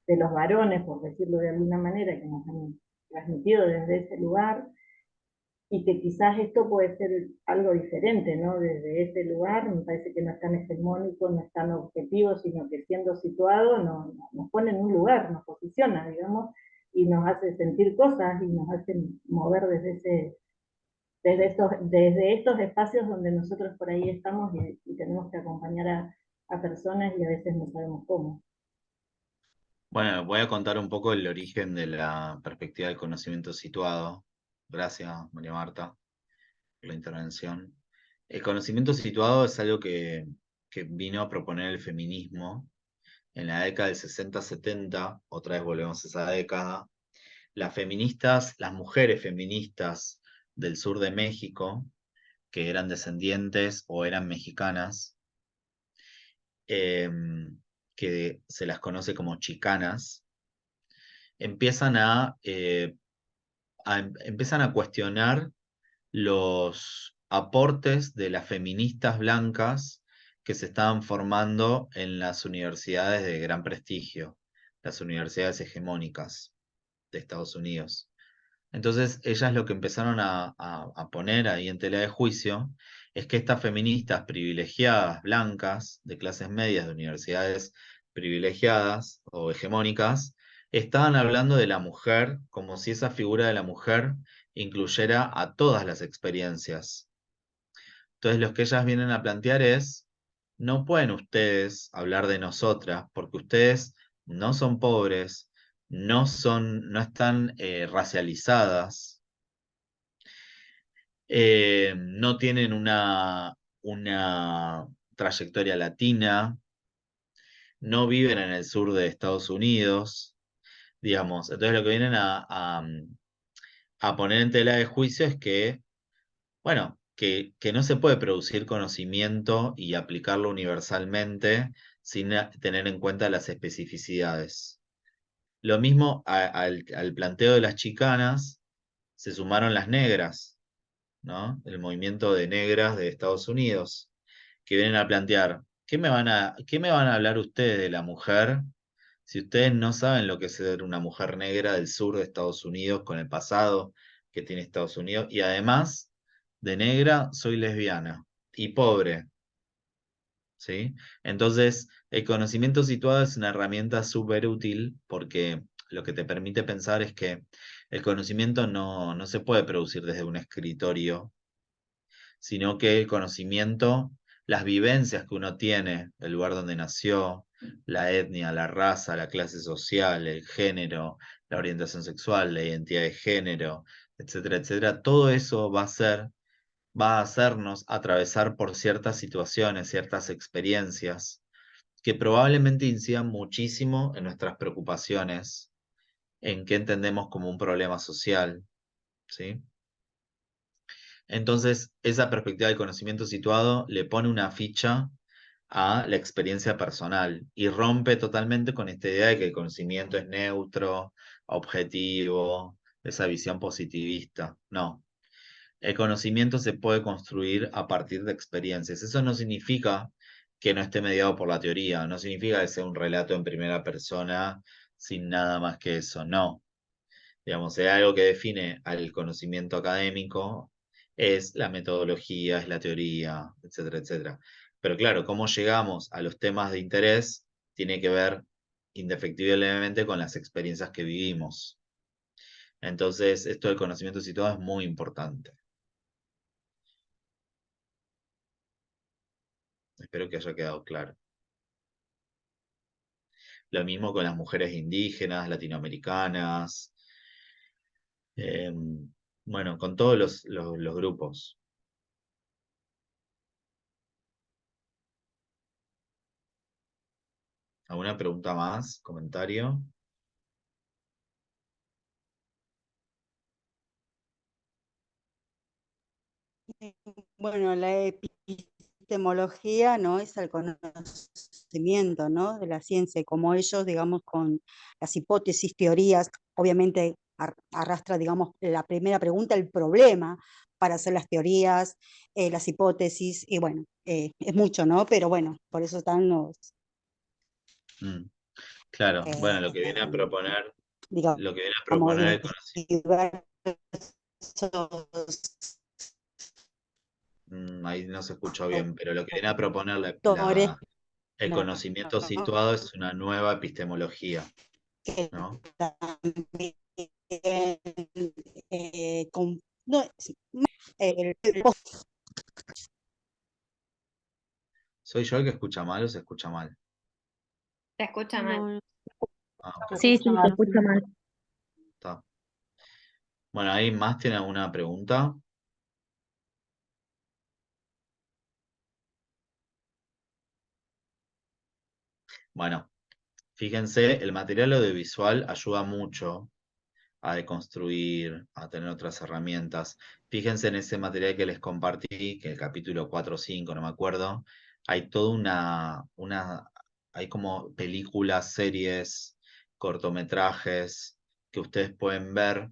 Speaker 9: de los varones, por decirlo de alguna manera, que nos han transmitido desde ese lugar, y que quizás esto puede ser algo diferente, ¿no? Desde ese lugar, me parece que no es tan hegemónico, no es tan objetivo, sino que siendo situado nos pone en un lugar, nos posiciona, digamos, y nos hace sentir cosas y nos hace mover desde estos espacios donde nosotros por ahí estamos y tenemos que acompañar a personas y a veces no sabemos cómo.
Speaker 1: Bueno, voy a contar un poco el origen de la perspectiva del conocimiento situado. Gracias, María Marta, por la intervención. El conocimiento situado es algo que vino a proponer el feminismo en la década del 60-70, otra vez volvemos a esa década, las feministas, las mujeres feministas del sur de México, que eran descendientes o eran mexicanas, que se las conoce como chicanas, empiezan empiezan a cuestionar los aportes de las feministas blancas que se estaban formando en las universidades de gran prestigio, las universidades hegemónicas de Estados Unidos. Entonces, ellas lo que empezaron a poner ahí en tela de juicio es que estas feministas privilegiadas, blancas, de clases medias, de universidades privilegiadas o hegemónicas, estaban hablando de la mujer como si esa figura de la mujer incluyera a todas las experiencias. Entonces, lo que ellas vienen a plantear es, no pueden ustedes hablar de nosotras porque ustedes no son pobres, no están racializadas, no tienen una trayectoria latina, no viven en el sur de Estados Unidos, digamos. Entonces lo que vienen a poner en tela de juicio es que, bueno, que no se puede producir conocimiento y aplicarlo universalmente sin tener en cuenta las especificidades. Lo mismo al planteo de las chicanas, se sumaron las negras, ¿no? El movimiento de negras de Estados Unidos, que vienen a plantear, qué me van a hablar ustedes de la mujer si ustedes no saben lo que es ser una mujer negra del sur de Estados Unidos con el pasado que tiene Estados Unidos? Y además de negra, soy lesbiana y pobre, ¿sí? Entonces, el conocimiento situado es una herramienta súper útil porque lo que te permite pensar es que el conocimiento no se puede producir desde un escritorio, sino que el conocimiento, las vivencias que uno tiene, el lugar donde nació, la etnia, la raza, la clase social, el género, la orientación sexual, la identidad de género, etcétera, etcétera, todo eso va a hacernos atravesar por ciertas situaciones, ciertas experiencias que probablemente incidan muchísimo en nuestras preocupaciones, en qué entendemos como un problema social, ¿sí? Entonces, esa perspectiva del conocimiento situado le pone una ficha a la experiencia personal y rompe totalmente con esta idea de que el conocimiento es neutro, objetivo, esa visión positivista. No, el conocimiento se puede construir a partir de experiencias. Eso no significa que no esté mediado por la teoría, no significa que sea un relato en primera persona sin nada más que eso, no. Digamos, es algo que define al conocimiento académico, es la metodología, es la teoría, etcétera, etcétera. Pero claro, cómo llegamos a los temas de interés tiene que ver indefectiblemente con las experiencias que vivimos. Entonces, esto del conocimiento situado es muy importante. Espero que haya quedado claro. Lo mismo con las mujeres indígenas, latinoamericanas, bueno, con todos los grupos. ¿Alguna pregunta más? ¿Comentario?
Speaker 3: Bueno, la epistemología no es el conocimiento, ¿no? De la ciencia, y como ellos, digamos, con las hipótesis, teorías, obviamente arrastra, digamos, la primera pregunta, el problema para hacer las teorías, las hipótesis, y bueno, es mucho, ¿no? Pero bueno, por eso están los,
Speaker 1: Claro, bueno, lo que viene a proponer,
Speaker 3: digamos,
Speaker 1: lo que viene a proponer el conocimiento. Ahí no se escuchó bien, pero lo que viene a proponer
Speaker 3: autores,
Speaker 1: el
Speaker 3: ¿no?
Speaker 1: conocimiento situado es una nueva epistemología,
Speaker 3: Que
Speaker 1: ¿no?
Speaker 3: también, no, el
Speaker 1: ¿Soy yo el que escucha mal o se escucha mal?
Speaker 8: Se escucha mal.
Speaker 3: no,
Speaker 1: Ah, ok,
Speaker 2: Sí, sí, se escucha mal.
Speaker 1: está. Bueno, ¿ahí más tiene alguna pregunta? Bueno, Fíjense, el material audiovisual ayuda mucho a deconstruir, a tener otras herramientas. Fíjense en ese material que les compartí, que el capítulo 4 o 5, no me acuerdo, hay toda hay como películas, series, cortometrajes que ustedes pueden ver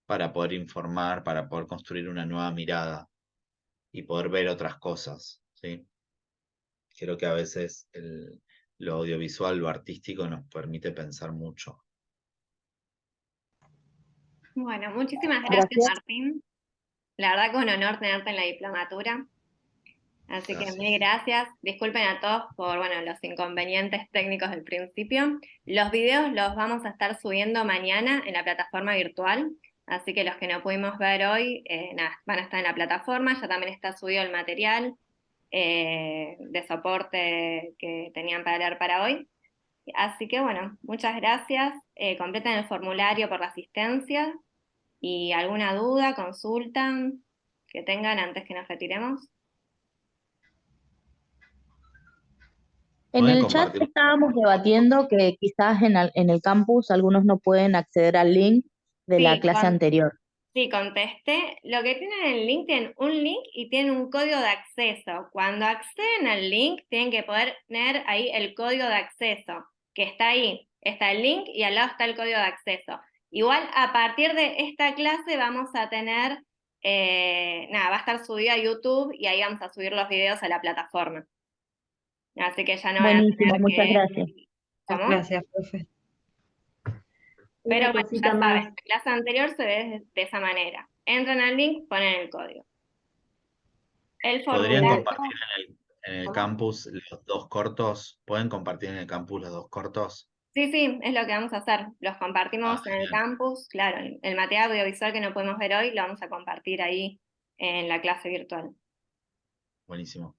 Speaker 1: para poder informar, para poder construir una nueva mirada y poder ver otras cosas, ¿sí? Creo que a veces lo audiovisual, lo artístico nos permite pensar mucho.
Speaker 8: Bueno, muchísimas gracias,
Speaker 3: Gracias.
Speaker 8: Martín. La verdad que un honor tenerte en la diplomatura. Así que mil gracias. Disculpen a todos por los inconvenientes técnicos del principio. Los videos los vamos a estar subiendo mañana en la plataforma virtual. Así que los que no pudimos ver hoy, van a estar en la plataforma. Ya también está subido el material de soporte que tenían para leer para hoy. Así que bueno, muchas gracias. Completen el formulario por la asistencia y alguna duda, consulta que tengan antes que nos retiremos.
Speaker 2: En
Speaker 1: ¿Pueden
Speaker 2: el chat
Speaker 1: compartir?
Speaker 2: estábamos debatiendo que quizás en el campus algunos no pueden acceder al link de la
Speaker 8: Sí,
Speaker 2: clase anterior.
Speaker 8: sí, contesté. Lo que tienen en el link, tienen un link y tienen un código de acceso. Cuando acceden al link, tienen que poder tener ahí el código de acceso, que está ahí. Está el link y al lado está el código de acceso. Igual, a partir de esta clase vamos a tener, va a estar subido a YouTube y ahí vamos a subir los videos a la plataforma. Así que ya no van a
Speaker 2: Buenísimo,
Speaker 8: tener
Speaker 2: muchas
Speaker 8: que...
Speaker 2: gracias.
Speaker 8: ¿Cómo?
Speaker 7: Gracias, profe.
Speaker 8: Pero
Speaker 9: Una
Speaker 8: bueno,
Speaker 9: cosita
Speaker 8: ya
Speaker 9: más.
Speaker 8: saben, la clase anterior se ve de esa manera. Entran al link, ponen el código. El
Speaker 1: ¿Podrían
Speaker 8: formulario...
Speaker 1: compartir en el campus los dos cortos? ¿Pueden compartir en el campus los dos cortos?
Speaker 8: Sí, sí, es lo que vamos a hacer. Los compartimos en el
Speaker 1: Genial.
Speaker 8: campus. Claro, el material audiovisual que no podemos ver hoy lo vamos a compartir ahí en la clase virtual.
Speaker 1: Buenísimo.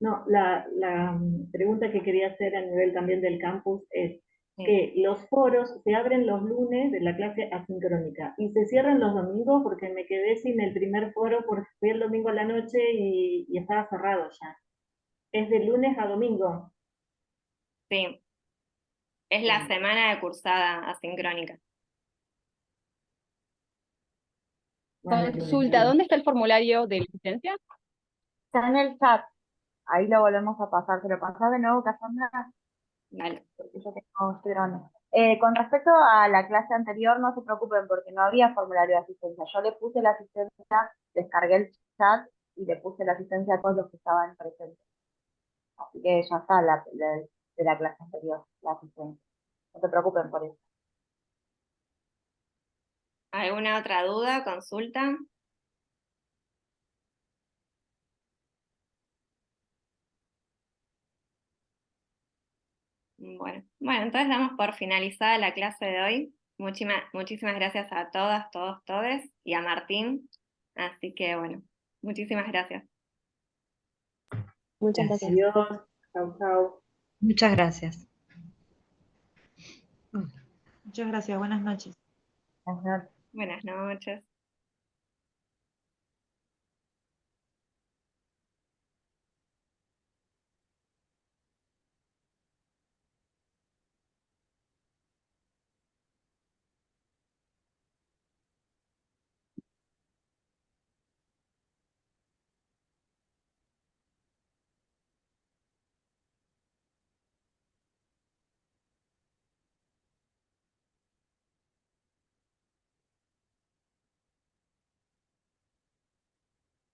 Speaker 9: No, la pregunta que quería hacer a nivel también del campus es que los foros se abren los lunes de la clase asincrónica y se cierran los domingos porque me quedé sin el primer foro porque fui el domingo a la noche y estaba cerrado ya. Es de lunes a domingo.
Speaker 8: Sí, es la semana de cursada asincrónica.
Speaker 6: Consulta, ¿dónde está el formulario de licencia?
Speaker 2: Está en el chat. Ahí lo volvemos a pasar. ¿Se lo pasás de nuevo, Cassandra?
Speaker 8: Vale.
Speaker 2: Porque yo estoy grabando. Con respecto a la clase anterior, no se preocupen porque no había formulario de asistencia. Yo le puse la asistencia, descargué el chat y le puse la asistencia a todos los que estaban presentes. Así que ya está de la clase anterior, la asistencia. No se preocupen por eso.
Speaker 8: ¿Alguna otra duda, consulta? Bueno, entonces damos por finalizada la clase de hoy. Muchísimas gracias a todas, todos, todes y a Martín. Así que bueno, muchísimas gracias.
Speaker 2: Muchas gracias.
Speaker 9: Adiós. Chau, chau.
Speaker 7: Muchas gracias.
Speaker 10: Muchas gracias, buenas noches.
Speaker 2: Buenas noches.
Speaker 8: Buenas noches.